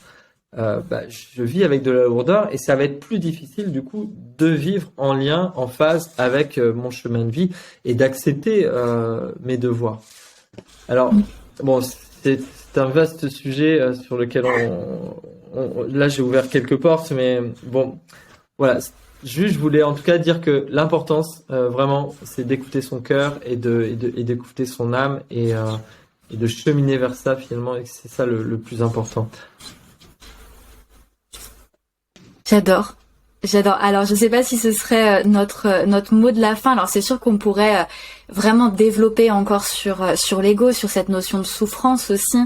S2: je vis avec de la lourdeur et ça va être plus difficile du coup de vivre en lien, en phase avec mon chemin de vie et d'accepter mes devoirs. Alors, bon, c'est un vaste sujet sur lequel là j'ai ouvert quelques portes, mais bon, voilà. Juste, je voulais en tout cas dire que l'importance vraiment, c'est d'écouter son cœur et d'écouter son âme et de cheminer vers ça finalement, et c'est ça le plus important.
S1: J'adore. Alors, je sais pas si ce serait notre mot de la fin. Alors, c'est sûr qu'on pourrait vraiment développer encore sur l'ego, sur cette notion de souffrance aussi.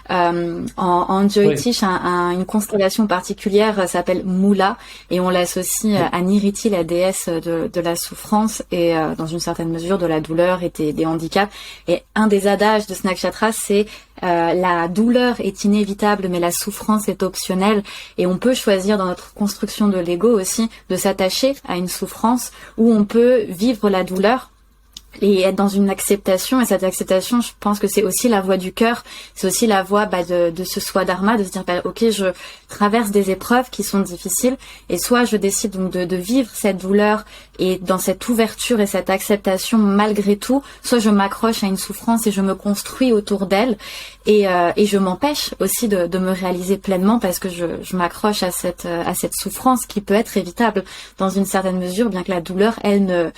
S1: En Jyotish, une constellation particulière s'appelle Mula et on l'associe à Niriti, la déesse de la souffrance et dans une certaine mesure de la douleur et des handicaps. Et un des adages de ce nakshatra, c'est la douleur est inévitable mais la souffrance est optionnelle, et on peut choisir dans notre construction de l'ego aussi de s'attacher à une souffrance où on peut vivre la douleur et être dans une acceptation. Et cette acceptation, je pense que c'est aussi la voie du cœur, c'est aussi la voie de ce swadharma, de se dire ok, je traverse des épreuves qui sont difficiles et soit je décide donc de vivre cette douleur et dans cette ouverture et cette acceptation malgré tout, soit je m'accroche à une souffrance et je me construis autour d'elle et je m'empêche aussi de me réaliser pleinement parce que je m'accroche à cette souffrance qui peut être évitable dans une certaine mesure, bien que la douleur elle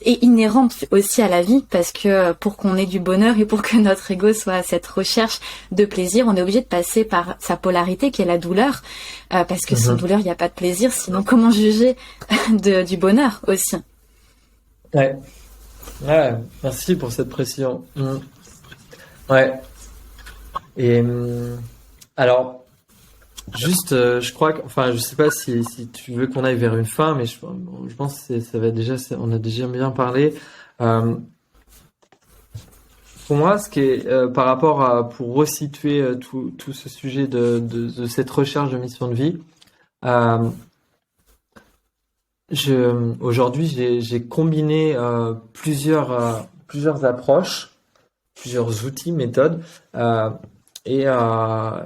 S1: est inhérente aussi à la vie, parce que pour qu'on ait du bonheur et pour que notre ego soit à cette recherche de plaisir, on est obligé de passer par sa polarité qui est la douleur, parce que sans douleur il n'y a pas de plaisir, sinon comment juger du bonheur aussi.
S2: Ouais. Ouais, merci pour cette précision. Ouais. Et alors, juste, je crois que, enfin, je sais pas si tu veux qu'on aille vers une fin, mais je pense que ça va déjà, on a déjà bien parlé. Pour moi, ce qui est par rapport à, pour resituer tout ce sujet de cette recherche de mission de vie, euh, aujourd'hui, j'ai combiné plusieurs approches, plusieurs outils, méthodes, euh, et, euh,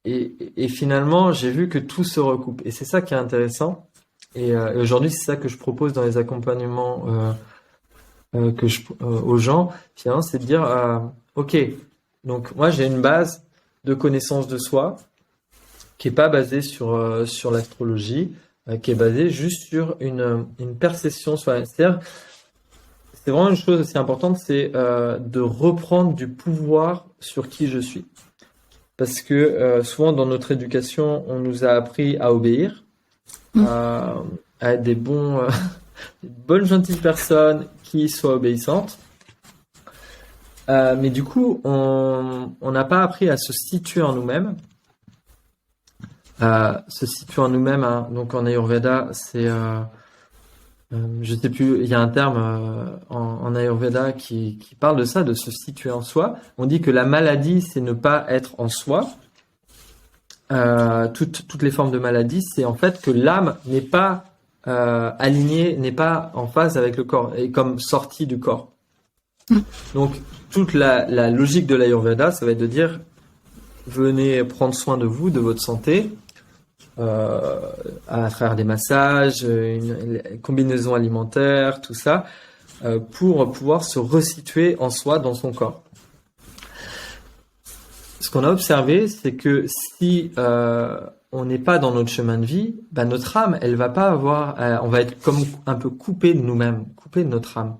S2: et finalement, j'ai vu que tout se recoupe. Et c'est ça qui est intéressant. Et aujourd'hui, c'est ça que je propose dans les accompagnements aux gens, finalement, c'est de dire, OK, donc moi j'ai une base de connaissance de soi qui est pas basée sur l'astrologie, qui est basée juste sur une perception soi. C'est-à-dire, c'est vraiment une chose aussi importante, c'est de reprendre du pouvoir sur qui je suis. Parce que souvent dans notre éducation, on nous a appris à obéir, à être des des bonnes gentilles personnes qui soient obéissantes. Mais du coup, on n'a pas appris à se situer en nous-mêmes. Se situer en nous-mêmes, hein, donc en Ayurveda, c'est, je sais plus, il y a un terme en Ayurveda qui parle de ça, de se situer en soi. On dit que la maladie, c'est ne pas être en soi. Toutes les formes de maladie, c'est en fait que l'âme n'est pas alignée, n'est pas en phase avec le corps, et comme sortie du corps. Donc, toute la logique de l'Ayurveda, ça va être de dire, venez prendre soin de vous, de votre santé, à travers des massages, une combinaison alimentaire, tout ça, pour pouvoir se resituer en soi, dans son corps. Ce qu'on a observé, c'est que si on n'est pas dans notre chemin de vie, bah, notre âme, elle va pas avoir, on va être comme un peu coupé de nous-mêmes, coupé de notre âme.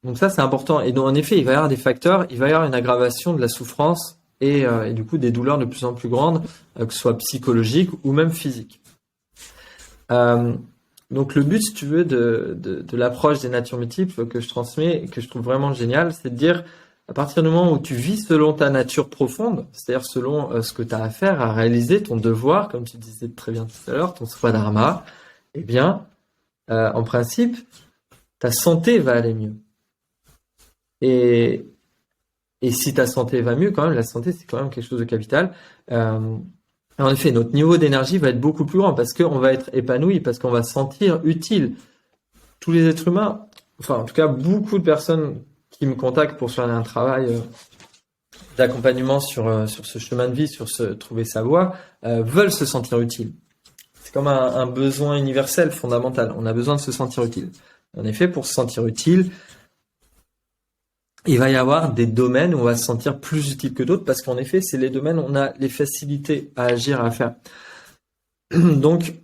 S2: Donc ça, c'est important. Et donc, en effet, il va y avoir des facteurs, il va y avoir une aggravation de la souffrance et du coup des douleurs de plus en plus grandes, que ce soit psychologiques ou même physiques. Donc le but, si tu veux, de l'approche des natures multiples que je transmets et que je trouve vraiment génial, c'est de dire, à partir du moment où tu vis selon ta nature profonde, c'est-à-dire selon ce que tu as à faire, à réaliser, ton devoir, comme tu disais très bien tout à l'heure, ton swadharma, eh bien, en principe, ta santé va aller mieux. Et si ta santé va mieux, quand même, la santé, c'est quand même quelque chose de capital. En effet, notre niveau d'énergie va être beaucoup plus grand parce qu'on va être épanoui, parce qu'on va se sentir utile. Tous les êtres humains, enfin, en tout cas, beaucoup de personnes qui me contactent pour faire un travail d'accompagnement sur ce chemin de vie, trouver sa voie, veulent se sentir utiles. C'est comme un besoin universel, fondamental. On a besoin de se sentir utile. En effet, pour se sentir utile, il va y avoir des domaines où on va se sentir plus utile que d'autres parce qu'en effet, c'est les domaines où on a les facilités à agir, à faire. Donc,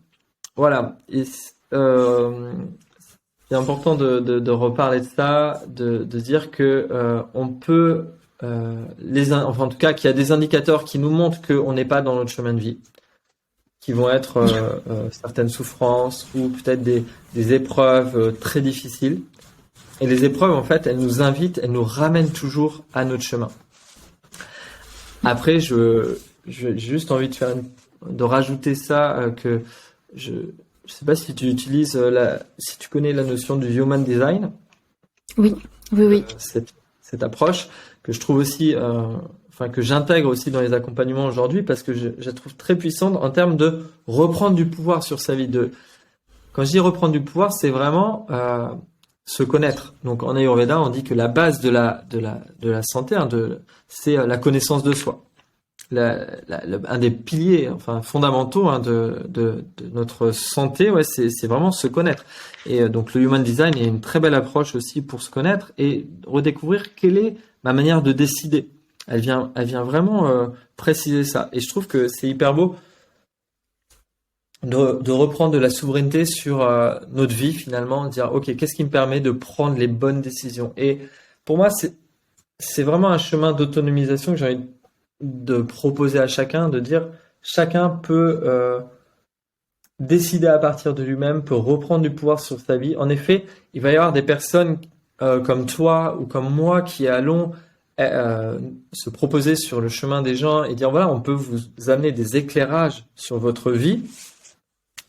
S2: voilà. Et, c'est important de reparler de ça, de dire que on peut, enfin en tout cas, qu'il y a des indicateurs qui nous montrent qu'on n'est pas dans notre chemin de vie, qui vont être certaines souffrances ou peut-être des épreuves très difficiles. Et les épreuves, en fait, elles nous invitent, elles nous ramènent toujours à notre chemin. Après, j'ai juste envie de rajouter ça, que je sais pas si tu utilises si tu connais la notion du human design.
S1: Oui.
S2: Cette approche que je trouve aussi, enfin que j'intègre aussi dans les accompagnements aujourd'hui parce que je la trouve très puissante en termes de reprendre du pouvoir sur sa vie. Quand je dis reprendre du pouvoir, c'est vraiment se connaître. Donc en Ayurveda, on dit que la base de la santé, c'est la connaissance de soi. Un des piliers, enfin fondamentaux, de notre santé, ouais, c'est vraiment se connaître. Et donc le Human Design est une très belle approche aussi pour se connaître et redécouvrir quelle est ma manière de décider. Elle vient vraiment préciser ça. Et je trouve que c'est hyper beau. de reprendre de la souveraineté sur notre vie finalement, dire ok, qu'est-ce qui me permet de prendre les bonnes décisions? Et pour moi, c'est vraiment un chemin d'autonomisation que j'ai envie de proposer à chacun, de dire chacun peut décider à partir de lui-même, peut reprendre du pouvoir sur sa vie. En effet, il va y avoir des personnes comme toi ou comme moi qui allons se proposer sur le chemin des gens et dire voilà, on peut vous amener des éclairages sur votre vie,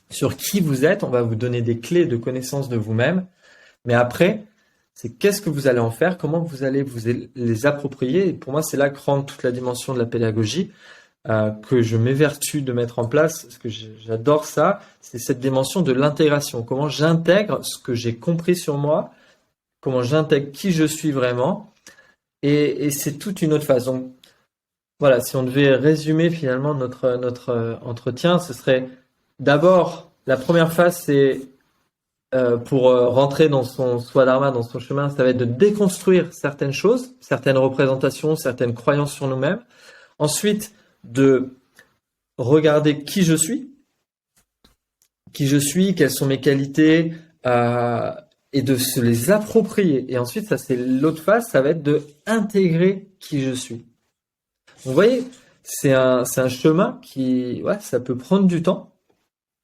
S2: sur qui vous êtes, on va vous donner des clés de connaissance de vous-même, mais après, c'est qu'est-ce que vous allez en faire, comment vous allez les approprier. Et pour moi, c'est là que rentre toute la dimension de la pédagogie que je m'évertue de mettre en place, parce que j'adore ça, c'est cette dimension de l'intégration. Comment j'intègre ce que j'ai compris sur moi, comment j'intègre qui je suis vraiment, et c'est toute une autre phase. Donc voilà, si on devait résumer finalement notre entretien, ce serait d'abord, la première phase, c'est pour rentrer dans son swadharma, dans son chemin, ça va être de déconstruire certaines choses, certaines représentations, certaines croyances sur nous-mêmes. Ensuite, de regarder qui je suis, quelles sont mes qualités, et de se les approprier. Et ensuite, ça c'est l'autre phase, ça va être de intégrer qui je suis. Donc, vous voyez, c'est un chemin qui, ouais, ça peut prendre du temps.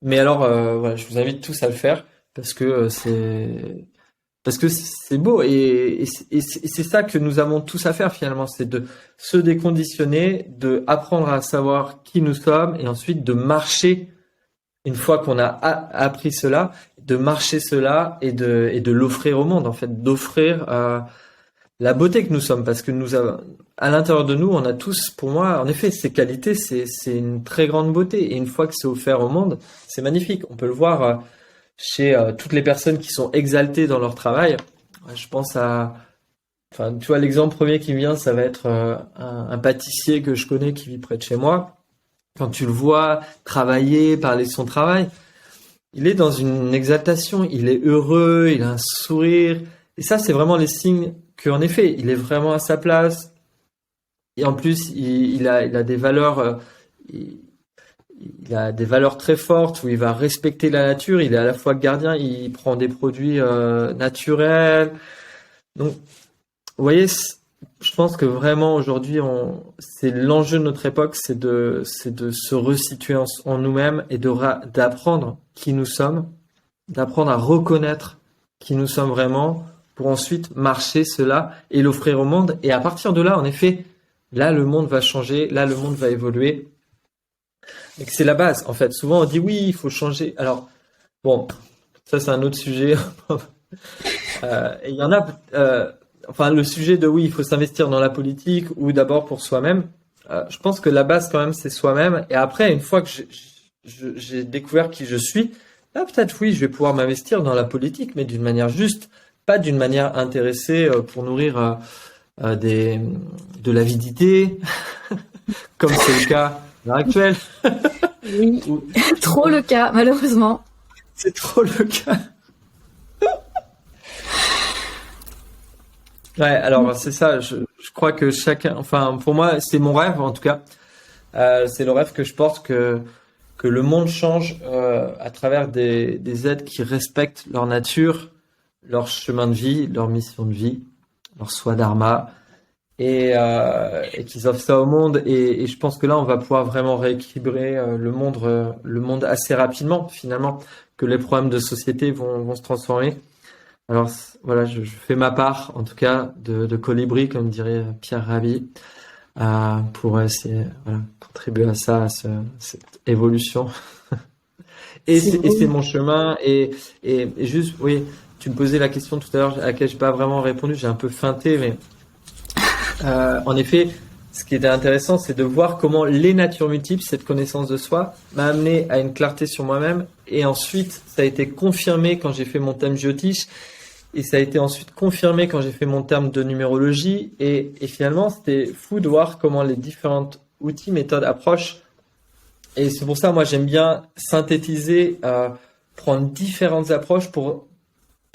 S2: Mais alors, voilà, je vous invite tous à le faire parce que c'est beau et c'est ça que nous avons tous à faire finalement, c'est de se déconditionner, de apprendre à savoir qui nous sommes et ensuite de marcher une fois qu'on a appris cela, de marcher cela et de l'offrir au monde en fait, d'offrir la beauté que nous sommes parce que nous avons à l'intérieur de nous, on a tous, pour moi, en effet, ces qualités, c'est une très grande beauté et une fois que c'est offert au monde, c'est magnifique. On peut le voir chez toutes les personnes qui sont exaltées dans leur travail. Je pense enfin, tu vois, l'exemple premier qui me vient, ça va être un pâtissier que je connais qui vit près de chez moi. Quand tu le vois travailler, parler de son travail, il est dans une exaltation, il est heureux, il a un sourire. Et ça, c'est vraiment les signes qu'en effet, il est vraiment à sa place. Et en plus, il a des valeurs, il a des valeurs très fortes où il va respecter la nature. Il est à la fois gardien, il prend des produits naturels. Donc, vous voyez, je pense que vraiment aujourd'hui, c'est l'enjeu de notre époque, c'est de se resituer en nous-mêmes et d'apprendre qui nous sommes, d'apprendre à reconnaître qui nous sommes vraiment pour ensuite marcher cela et l'offrir au monde. Et à partir de là, en effet, là, le monde va changer, là, le monde va évoluer. Et c'est la base, en fait. Souvent, on dit oui, il faut changer. Alors, bon, ça, c'est un autre sujet. Et il y en a, enfin, le sujet de oui, il faut s'investir dans la politique ou d'abord pour soi-même. Je pense que la base, quand même, c'est soi-même. Et après, une fois que j'ai découvert qui je suis, là, peut-être, oui, je vais pouvoir m'investir dans la politique, mais d'une manière juste, pas d'une manière intéressée pour nourrir de l'avidité, comme c'est le cas à l'heure actuelle.
S1: Oui, trop le cas, malheureusement.
S2: C'est trop le cas. Ouais, alors c'est ça, je crois que chacun, enfin pour moi c'est mon rêve en tout cas, c'est le rêve que je porte que le monde change à travers des êtres qui respectent leur nature, leur chemin de vie, leur mission de vie, leur swadharma et qu'ils offrent ça au monde et je pense que là on va pouvoir vraiment rééquilibrer le monde assez rapidement finalement, que les problèmes de société vont se transformer. Alors voilà, je fais ma part, en tout cas, de colibri, comme dirait Pierre Rabhi, pour essayer, voilà, contribuer à ça, à cette évolution. Et c'est mon chemin. Et juste, oui, tu me posais la question tout à l'heure à laquelle j'ai pas vraiment répondu, j'ai un peu feinté, mais en effet, ce qui était intéressant, c'est de voir comment les natures multiples, cette connaissance de soi, m'a amené à une clarté sur moi-même. Et ensuite, ça a été confirmé quand j'ai fait mon thème Jyotish. Et ça a été ensuite confirmé quand j'ai fait mon terme de numérologie. Et finalement, c'était fou de voir comment les différents outils, méthodes, approches. Et c'est pour ça, moi, j'aime bien synthétiser, prendre différentes approches pour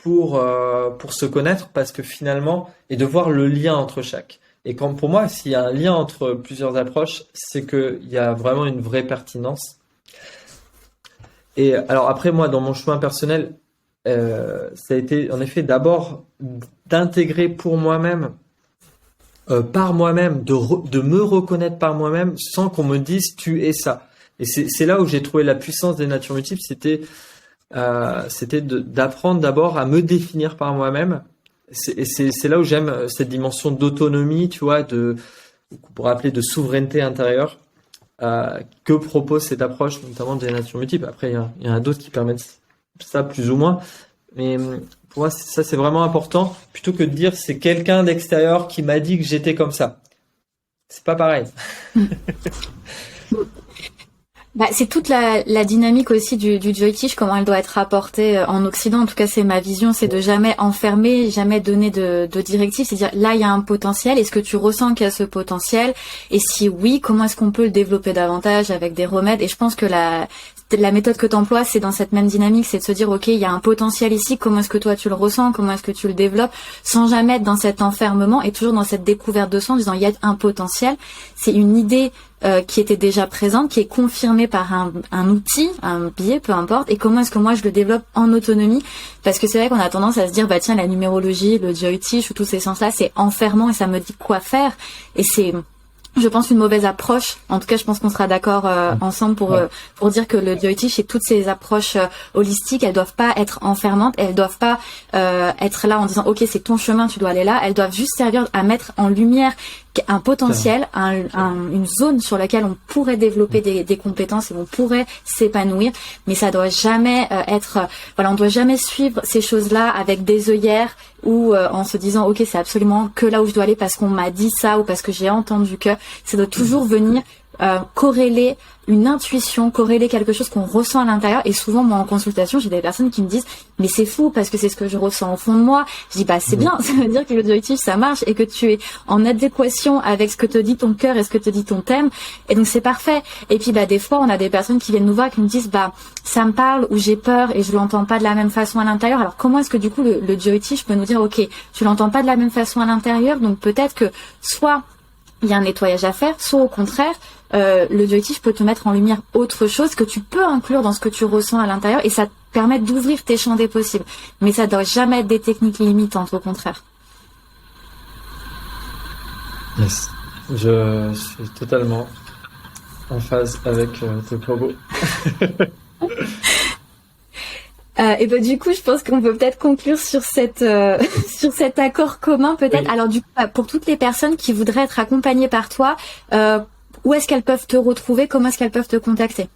S2: se connaître, parce que finalement, et de voir le lien entre chaque. Et quand, pour moi, s'il y a un lien entre plusieurs approches, c'est qu'il y a vraiment une vraie pertinence. Et alors après, moi, dans mon chemin personnel, ça a été en effet d'abord d'intégrer pour moi-même, par moi-même, de me reconnaître par moi-même sans qu'on me dise tu es ça. Et c'est là où j'ai trouvé la puissance des natures multiples, c'était d'apprendre d'abord à me définir par moi-même. C'est là où j'aime cette dimension d'autonomie, tu vois, qu'on pourrait appeler de souveraineté intérieure, que propose cette approche, notamment des natures multiples. Après, il y en a d'autres qui permettent ça plus ou moins, mais pour moi, ça c'est vraiment important, plutôt que de dire c'est quelqu'un d'extérieur qui m'a dit que j'étais comme ça. C'est pas pareil.
S1: Bah, c'est toute la dynamique aussi du Joy-Tish, comment elle doit être apportée en Occident. En tout cas, c'est ma vision, c'est de jamais enfermer, jamais donner de directives. C'est-à-dire, là, il y a un potentiel. Est-ce que tu ressens qu'il y a ce potentiel? Et si oui, comment est-ce qu'on peut le développer davantage avec des remèdes? Et je pense que la méthode que tu emploies, c'est dans cette même dynamique, c'est de se dire, OK, il y a un potentiel ici, comment est-ce que toi tu le ressens, comment est-ce que tu le développes, sans jamais être dans cet enfermement et toujours dans cette découverte de soi, en disant, il y a un potentiel. C'est une idée qui était déjà présente, qui est confirmée par un outil, un biais, peu importe, et comment est-ce que moi je le développe en autonomie, parce que c'est vrai qu'on a tendance à se dire, bah tiens, la numérologie, le Joy-Tish ou tous ces sens-là, c'est enfermant et ça me dit quoi faire, et c'est, je pense, une mauvaise approche. En tout cas, je pense qu'on sera d'accord ensemble pour dire que le Joy-Tish et toutes ces approches holistiques, elles doivent pas être enfermantes, elles doivent pas être là en disant OK, c'est ton chemin, tu dois aller là. Elles doivent juste servir à mettre en lumière un potentiel, une zone sur laquelle on pourrait développer des compétences et on pourrait s'épanouir, mais ça doit jamais on doit jamais suivre ces choses-là avec des œillères ou en se disant OK, c'est absolument que là où je dois aller parce qu'on m'a dit ça ou parce que j'ai entendu que. Ça doit toujours venir corréler une intuition, corréler quelque chose qu'on ressent à l'intérieur. Et souvent, moi, en consultation, j'ai des personnes qui me disent « Mais c'est fou parce que c'est ce que je ressens au fond de moi. » Je dis « Bah, c'est bien, ça veut dire que le Joy-Tish, ça marche et que tu es en adéquation avec ce que te dit ton cœur et ce que te dit ton thème. Et donc, c'est parfait. » Et puis, bah, des fois, on a des personnes qui viennent nous voir et qui me disent « Bah, ça me parle ou j'ai peur et je l'entends pas de la même façon à l'intérieur. » Alors, comment est-ce que du coup, le Joy-Tish peut nous dire « Ok, tu l'entends pas de la même façon à l'intérieur, donc peut-être que soit il y a un nettoyage à faire, soit au contraire, le Joy-Tish peut te mettre en lumière autre chose que tu peux inclure dans ce que tu ressens à l'intérieur et ça te permet d'ouvrir tes champs des possibles. Mais ça doit jamais être des techniques limitantes, au contraire.
S2: Yes. Je suis totalement en phase avec tes propos.
S1: Et ben du coup, je pense qu'on peut peut-être conclure sur sur cet accord commun, peut-être. Oui. Alors du coup, pour toutes les personnes qui voudraient être accompagnées par toi, où est-ce qu'elles peuvent te retrouver? Comment est-ce qu'elles peuvent te contacter?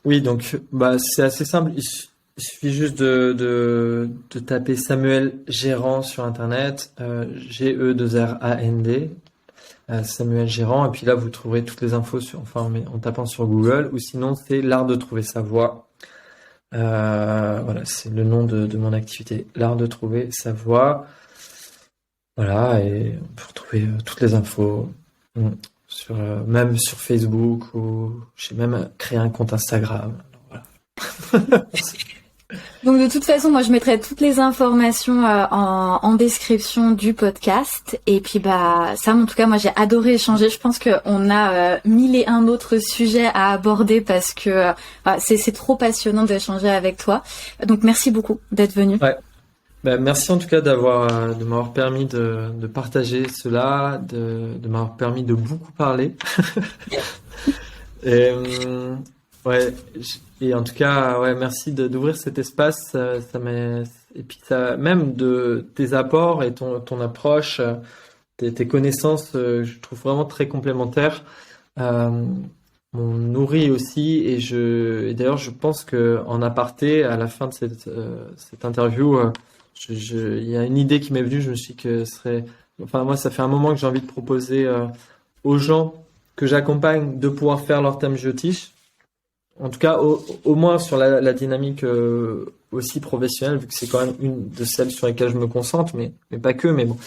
S2: Oui, donc c'est assez simple. Il suffit juste de taper Samuel Gérand sur Internet, G-E-2-R-A-N-D, Samuel Gérand, et puis là vous trouverez toutes les infos en tapant sur Google, ou sinon c'est l'art de trouver sa voie. Voilà, c'est le nom de mon activité, l'art de trouver sa voie. Voilà, et on peut retrouver toutes les infos même sur Facebook, ou j'ai même créé un compte Instagram. Voilà.
S1: Donc de toute façon, moi je mettrai toutes les informations en description du podcast. Et puis Sam, en tout cas, moi j'ai adoré échanger. Je pense qu'on a 1001 autres sujets à aborder parce que c'est trop passionnant d'échanger avec toi. Donc merci beaucoup d'être venu.
S2: Ouais. Merci en tout cas de m'avoir permis de partager cela, de m'avoir permis de beaucoup parler. Et en tout cas, merci d'ouvrir cet espace. Et puis même de tes apports et ton approche, tes connaissances, je trouve vraiment très complémentaires. M'ont nourri aussi, et d'ailleurs je pense que en aparté, à la fin de cette interview, il y a une idée qui m'est venue. Je me suis dit que moi ça fait un moment que j'ai envie de proposer aux gens que j'accompagne de pouvoir faire leur thème Joy-Tish. En tout cas, au moins sur la dynamique aussi professionnelle, vu que c'est quand même une de celles sur lesquelles je me concentre, mais pas que, mais bon.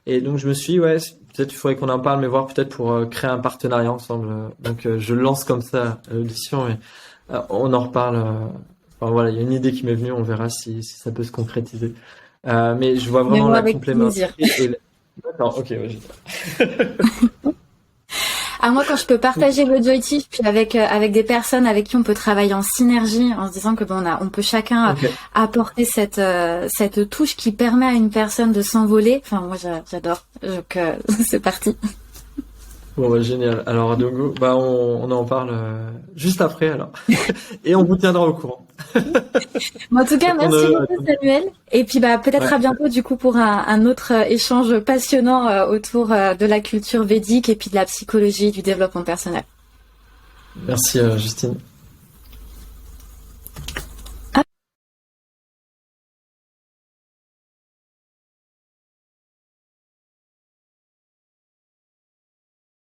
S2: Et donc je me suis dit, peut-être il faudrait qu'on en parle, mais voir peut-être pour créer un partenariat ensemble. Donc je lance comme ça à l'audition, mais on en reparle. Voilà, il y a une idée qui m'est venue, on verra si ça peut se concrétiser. Mais je vois vraiment la complémentarité. D'accord, ok,
S1: Moi, quand je peux partager l'auditif, puis avec des personnes avec qui on peut travailler en synergie, en se disant que on peut chacun apporter cette touche qui permet à une personne de s'envoler. Enfin, moi, j'adore. Donc, c'est parti.
S2: Bon, bah, génial. Alors, donc, on en parle juste après, alors. Et on vous tiendra au courant.
S1: En tout cas, merci beaucoup, Samuel. Et puis, peut-être à bientôt, du coup, pour un autre échange passionnant autour de la culture védique et puis de la psychologie, du développement personnel.
S2: Merci, Justine.